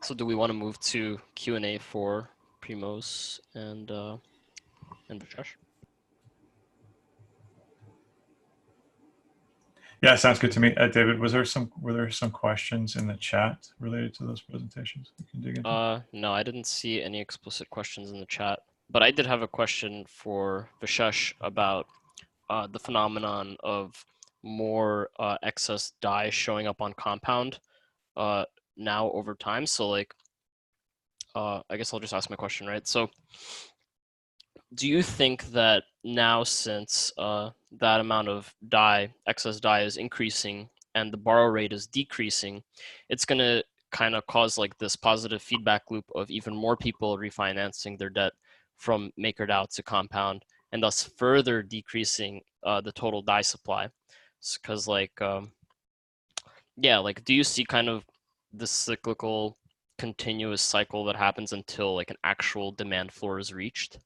So do we want to move to Q&A for Primoz and Vishesh? Yeah, sounds good to me. David, were there some questions in the chat related to those presentations we can dig into? No, I didn't see any explicit questions in the chat, but I did have a question for Vishesh about the phenomenon of more excess DAI showing up on Compound now over time. So like, I guess I'll just ask my question, right? So do you think that now, since that amount of DAI, excess DAI is increasing and the borrow rate is decreasing, it's going to kind of cause like this positive feedback loop of even more people refinancing their debt from MakerDAO to Compound, and thus further decreasing the total DAI supply? Because like, yeah, like, do you see kind of this cyclical continuous cycle that happens until like an actual demand floor is reached?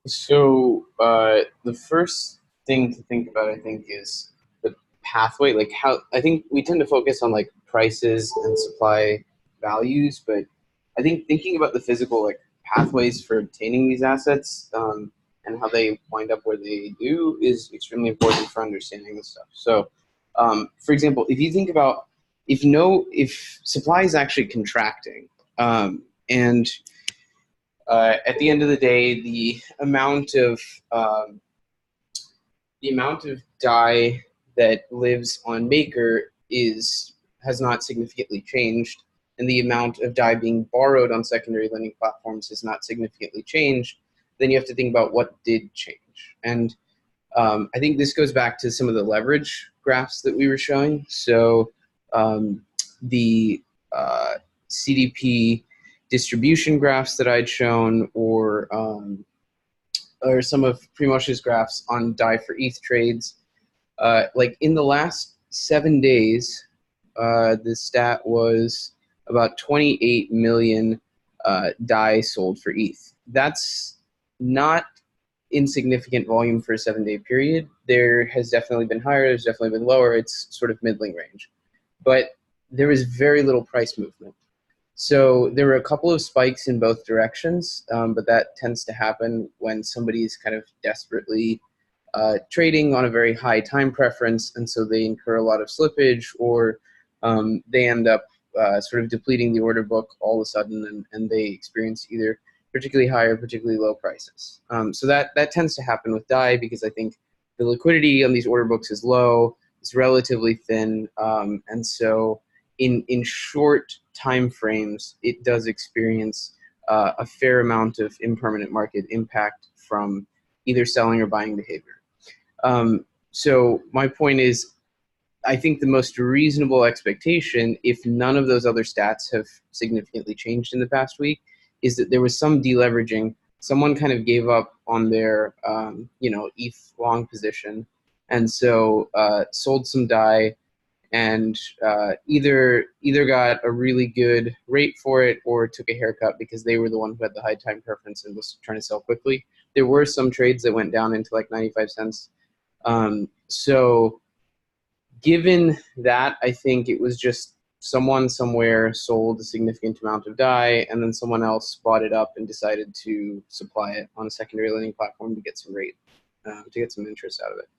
So the first thing to think about, I think, is the pathway. Like how I think we tend to focus on like prices and supply values, but I think thinking about the physical like pathways for obtaining these assets and how they wind up where they do is extremely important for understanding this stuff. So, for example, if you think about if supply is actually contracting and at the end of the day, the amount of DAI that lives on Maker has not significantly changed, and the amount of DAI being borrowed on secondary lending platforms has not significantly changed. Then you have to think about what did change, and I think this goes back to some of the leverage graphs that we were showing. So the CDP distribution graphs that I'd shown, or some of Primoz's graphs on DAI for ETH trades. Like in the last 7 days, the stat was about 28 million DAI sold for ETH. That's not insignificant volume for a 7-day period. There has definitely been higher, there's definitely been lower. It's sort of middling range. But there is very little price movement. So there were a couple of spikes in both directions, but that tends to happen when somebody's kind of desperately trading on a very high time preference, and so they incur a lot of slippage, or they end up sort of depleting the order book all of a sudden, and they experience either particularly high or particularly low prices. So that tends to happen with DAI because I think the liquidity on these order books is low, it's relatively thin, and so in short time frames, it does experience a fair amount of impermanent market impact from either selling or buying behavior. So my point is, I think the most reasonable expectation, if none of those other stats have significantly changed in the past week, is that there was some deleveraging. Someone kind of gave up on their ETH long position, and so sold some DAI, and either got a really good rate for it or took a haircut because they were the one who had the high time preference and was trying to sell quickly. There were some trades that went down into like 95 cents. So given that, I think it was just someone somewhere sold a significant amount of DAI, and then someone else bought it up and decided to supply it on a secondary lending platform to get some rate, to get some interest out of it.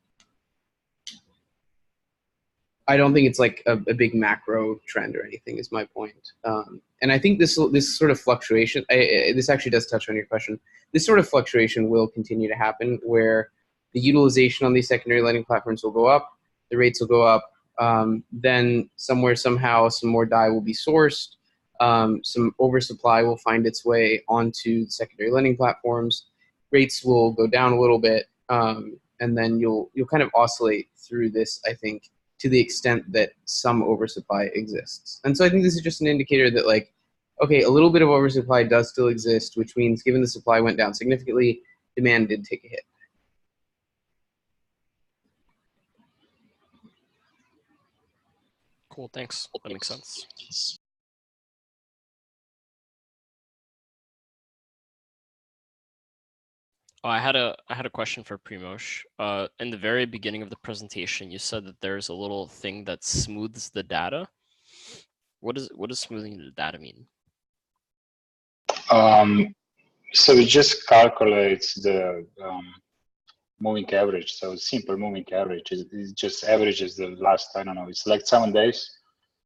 I don't think it's like a big macro trend or anything is my point. And I think this sort of fluctuation, this actually does touch on your question. This sort of fluctuation will continue to happen where the utilization on these secondary lending platforms will go up, the rates will go up, then somehow some more DAI will be sourced, some oversupply will find its way onto the secondary lending platforms, rates will go down a little bit, and then you'll kind of oscillate through this, I think, to the extent that some oversupply exists. And so I think this is just an indicator that, like, okay, a little bit of oversupply does still exist, which means given the supply went down significantly, demand did take a hit. Cool, thanks. That makes sense. Oh, I had a question for Primoz. In the very beginning of the presentation, you said that there's a little thing that smooths the data. What does smoothing the data mean? So it just calculates the moving average. So simple moving average. It just averages the last, I don't know, it's like 7 days,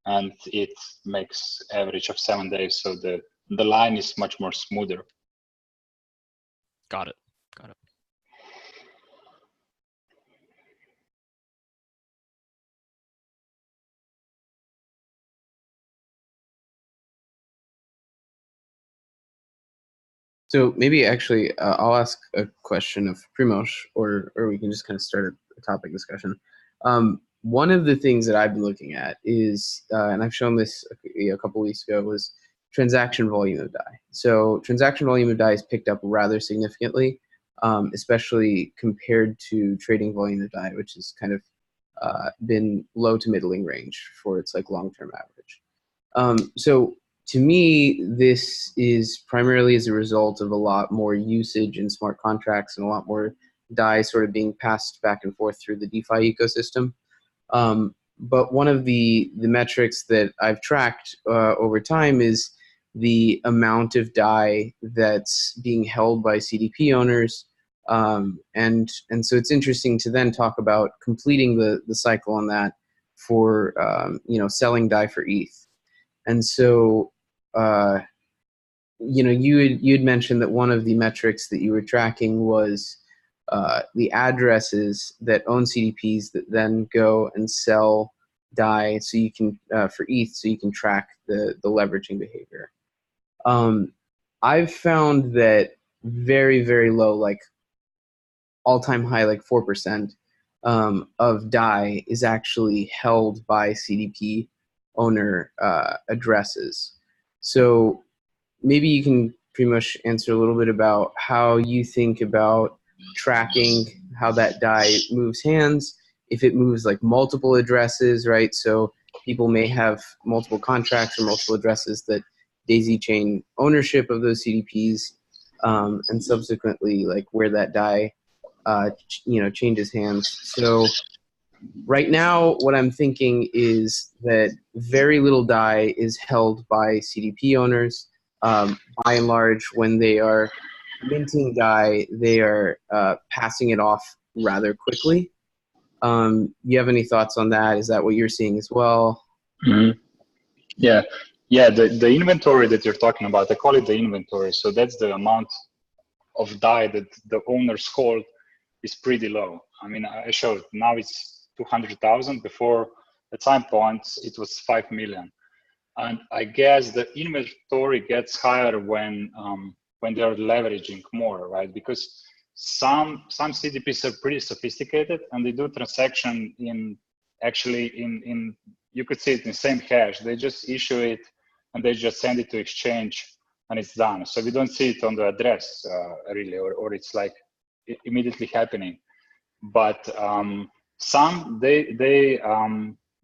and it makes average of 7 days. So the line is much more smoother. Got it. Got it. So maybe actually I'll ask a question of Primoz, or we can just kind of start a topic discussion. One of the things that I've been looking at is, and I've shown this a couple weeks ago, was transaction volume of DAI. So transaction volume of DAI has picked up rather significantly, especially compared to trading volume of DAI, which has kind of been low to middling range for its like long-term average. So to me, this is primarily as a result of a lot more usage in smart contracts and a lot more DAI sort of being passed back and forth through the DeFi ecosystem. But one of the metrics that I've tracked over time is the amount of DAI that's being held by CDP owners. And so it's interesting to then talk about completing the cycle on that for selling DAI for ETH. And so you'd mentioned that one of the metrics that you were tracking was the addresses that own CDPs that then go and sell DAI so you can for ETH, so you can track the leveraging behavior. I've found that very, very low, like all-time high, like 4% of DAI is actually held by CDP owner addresses. So maybe you can pretty much answer a little bit about how you think about tracking how that DAI moves hands, if it moves like multiple addresses, right? So people may have multiple contracts or multiple addresses that daisy chain ownership of those CDPs, and subsequently like where that DAI changes hands. So right now, what I'm thinking is that very little DAI is held by CDP owners. By and large, when they are minting DAI, they are passing it off rather quickly. You have any thoughts on that? Is that what you're seeing as well? Mm-hmm. Yeah. The inventory that you're talking about, I call it the inventory. So that's the amount of DAI that the owners hold is pretty low. I mean, I showed now it's 200,000. Before, at some points, it was 5 million. And I guess the inventory gets higher when they're leveraging more, right? Because some CDPs are pretty sophisticated and they do transaction in you could see it in the same hash. They just issue it and they just send it to exchange and it's done. So we don't see it on the address really, or it's like immediately happening. But some they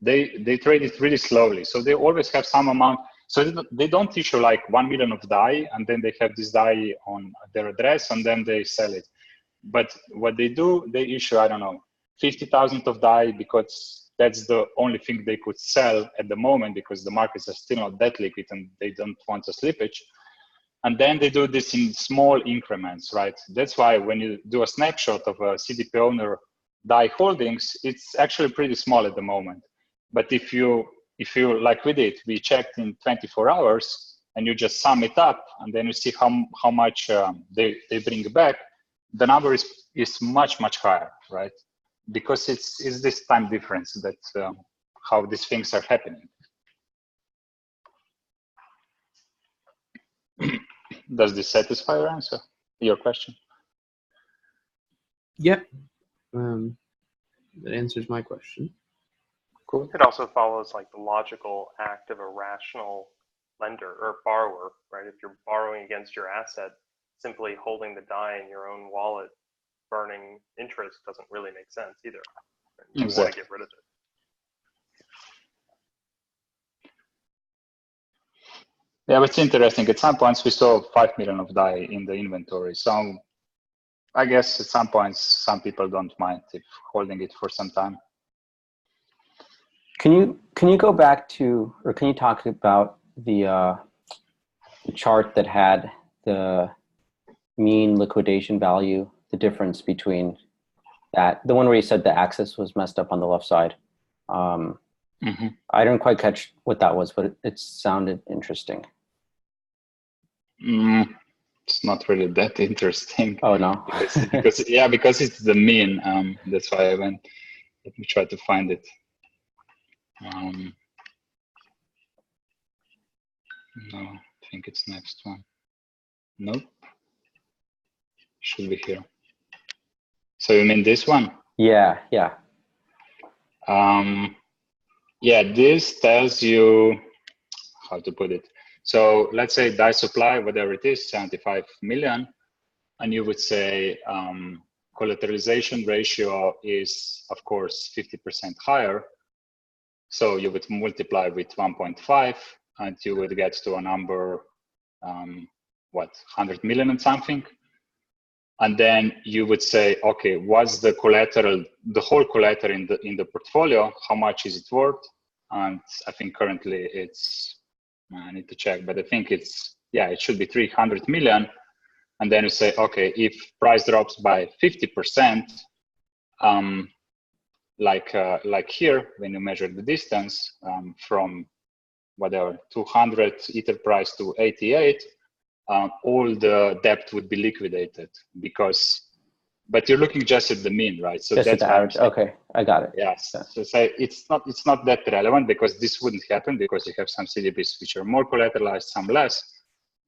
they trade it really slowly. So they always have some amount. So they don't issue like 1 million of DAI, and then they have this DAI on their address, and then they sell it. But what they do, they issue, I don't know, 50,000 of DAI, because that's the only thing they could sell at the moment, because the markets are still not that liquid and they don't want a slippage. And then they do this in small increments, right? That's why when you do a snapshot of a CDP owner DAI holdings, it's actually pretty small at the moment. But if you like we did, we checked in 24 hours and you just sum it up, and then you see how much they bring back, the number is much higher, right? Because it's this time difference that how these things are happening. Does this satisfy your answer, your question? Yep. That answers my question. Cool. It also follows like the logical act of a rational lender or borrower, right? If you're borrowing against your asset, simply holding the DAI in your own wallet, burning interest doesn't really make sense either. You Exactly. want to get rid of it. Yeah, but it's interesting. At some points, we saw 5 million of DAI in the inventory. So I guess at some points, some people don't mind if holding it for some time. Can you go back to, or can you talk about the chart that had the mean liquidation value, the difference between that, the one where you said the axis was messed up on the left side? I didn't quite catch what that was, but it sounded interesting. It's not really that interesting. Oh no. because it's the mean. That's why I went. Let me try to find it. No, I think it's next one. Nope. Should be here. So you mean this one? Yeah. Yeah, this tells you how to put it. So let's say DAI supply, whatever it is, 75 million, and you would say collateralization ratio is, of course, 50% higher. So you would multiply with 1.5, and you would get to a number, 100 million and something. And then you would say, okay, what's the collateral, the whole collateral in the portfolio? How much is it worth? And I think currently it's, I need to check, but I think it's, it should be 300 million. And then you say, okay, if price drops by 50%, like here, when you measure the distance from whatever 200 Ether price to 88, all the debt would be liquidated but you're looking just at the mean, right? So just that's at the average. Okay, I got it. Yes. Yeah. So say it's not that relevant, because this wouldn't happen, because you have some CDPs which are more collateralized, some less.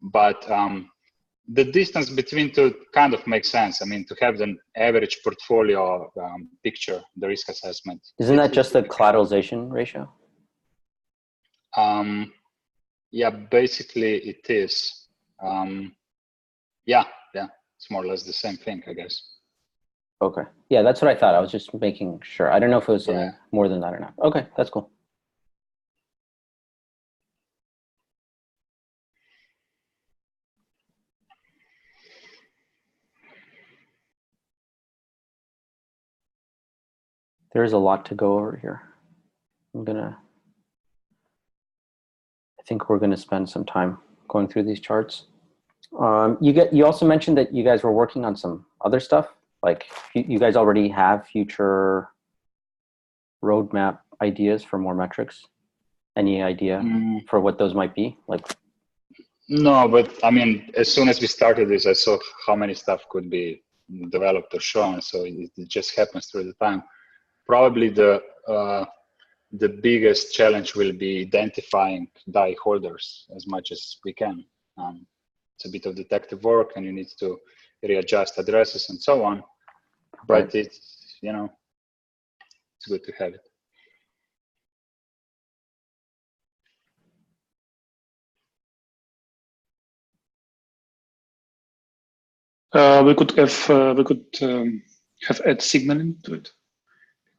But the distance between two kind of makes sense. I mean, to have the average portfolio picture, the risk assessment. Isn't that just the collateralization ratio? Yeah, basically it is. Yeah, it's more or less the same thing, I guess. Okay. Yeah, that's what I thought. I was just making sure. I don't know if it was something more than that or not. Okay, that's cool. There's a lot to go over here. I think we're gonna spend some time going through these charts. You also mentioned that you guys were working on some other stuff. Like you guys already have future roadmap ideas for more metrics. Any idea for what those might be? Like, no, but I mean, as soon as we started this, I saw how many stuff could be developed or shown. So it just happens through the time. Probably the biggest challenge will be identifying DAI holders as much as we can. It's a bit of detective work, and you need to readjust addresses and so on. But it's, it's good to have it. We could have add signaling to it,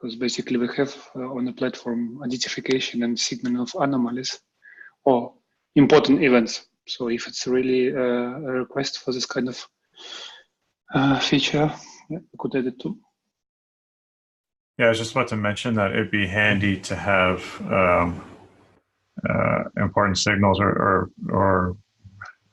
because basically we have on the platform identification and signaling of anomalies or important events. So if it's really a request for this kind of feature, yeah, we could add it too. Yeah, I was just about to mention that it'd be handy to have important signals or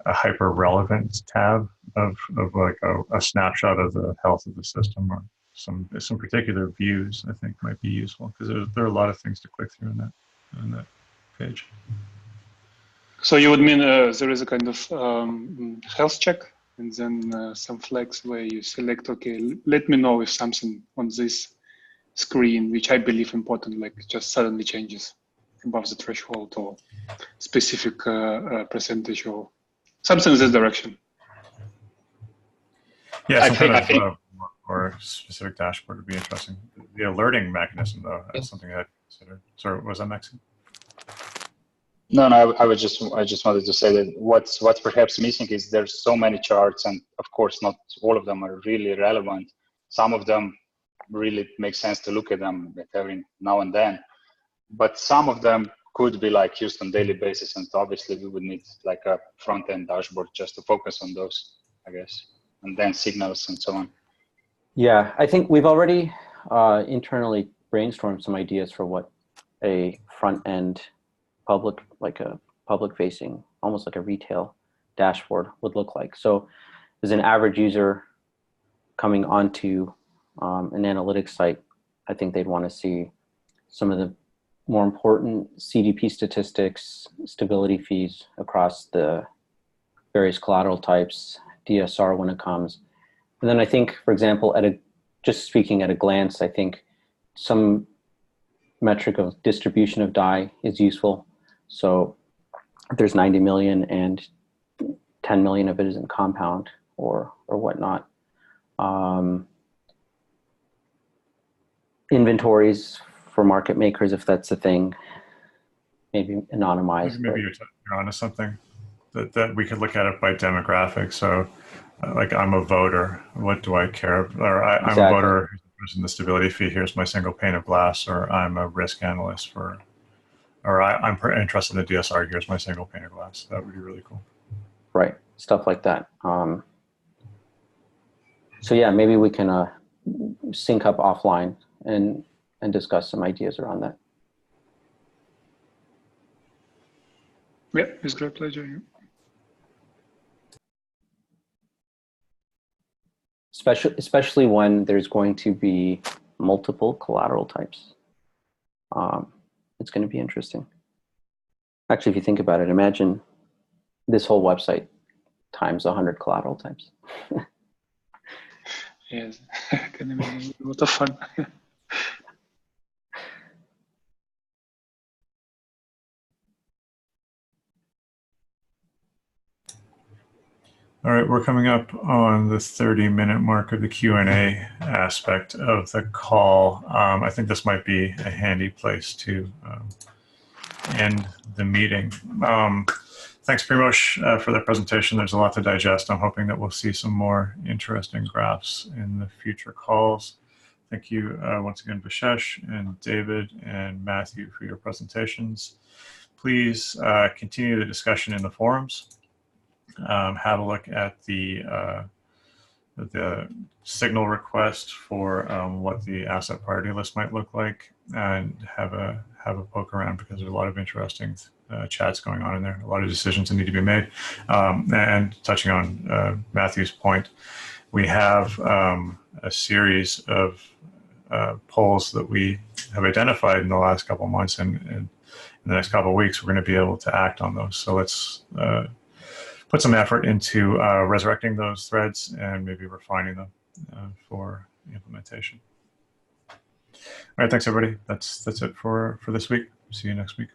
a hyper relevant tab of like a snapshot of the health of the system, or some particular views. I think might be useful, because there are a lot of things to click through in that page. So you would mean there is a kind of health check, and then some flags where you select, okay, let me know if something on this screen, which I believe important, like just suddenly changes above the threshold, or specific percentage, or something in this direction. Yeah, some kind of or specific dashboard would be interesting. The alerting mechanism, though, that's something I'd consider. Sorry, was that Mexican? No, I just wanted to say that what's perhaps missing is there's so many charts, and of course not all of them are really relevant. Some of them really make sense to look at them every now and then, but some of them could be like used on daily basis, and obviously we would need like a front-end dashboard just to focus on those, I guess, and then signals and so on. Yeah, I think we've already internally brainstormed some ideas for what a front-end public, like a public-facing, almost like a retail dashboard would look like. So as an average user coming onto an analytics site, I think they'd want to see some of the more important CDP statistics, stability fees across the various collateral types, DSR when it comes. And then I think, for example, just speaking at a glance, I think some metric of distribution of DAI is useful. So if there's 90 million and 10 million of it is in compound or whatnot. Inventories for market makers, if that's a thing, maybe anonymized. Maybe you're onto something that we could look at it by demographic. So like, I'm a voter, what do I care? Or I'm a voter who's interested in the stability fee, here's my single pane of glass. Or I'm a risk analyst or I'm interested in the DSR, here's my single pane of glass. That would be really cool. Right, stuff like that. So yeah, maybe we can sync up offline and discuss some ideas around that. Yeah, it's a great pleasure. Yeah. Especially when there's going to be multiple collateral types. It's going to be interesting. Actually, if you think about it, imagine this whole website times 100 collateral types. Yes, can imagine a lot of fun. All right, we're coming up on the 30-minute mark of the Q&A aspect of the call. I think this might be a handy place to end the meeting. Thanks, Primoz, for the presentation. There's a lot to digest. I'm hoping that we'll see some more interesting graphs in the future calls. Thank you once again, Vishesh and David and Matthew, for your presentations. Please continue the discussion in the forums. Have a look at the signal request for what the asset priority list might look like, and have a poke around, because there's a lot of interesting chats going on in there, a lot of decisions that need to be made. And touching on Matthew's point, we have a series of polls that we have identified in the last couple of months, and in the next couple of weeks, we're going to be able to act on those. So let's put some effort into resurrecting those threads and maybe refining them for implementation. All right, thanks everybody. That's it for this week. See you next week.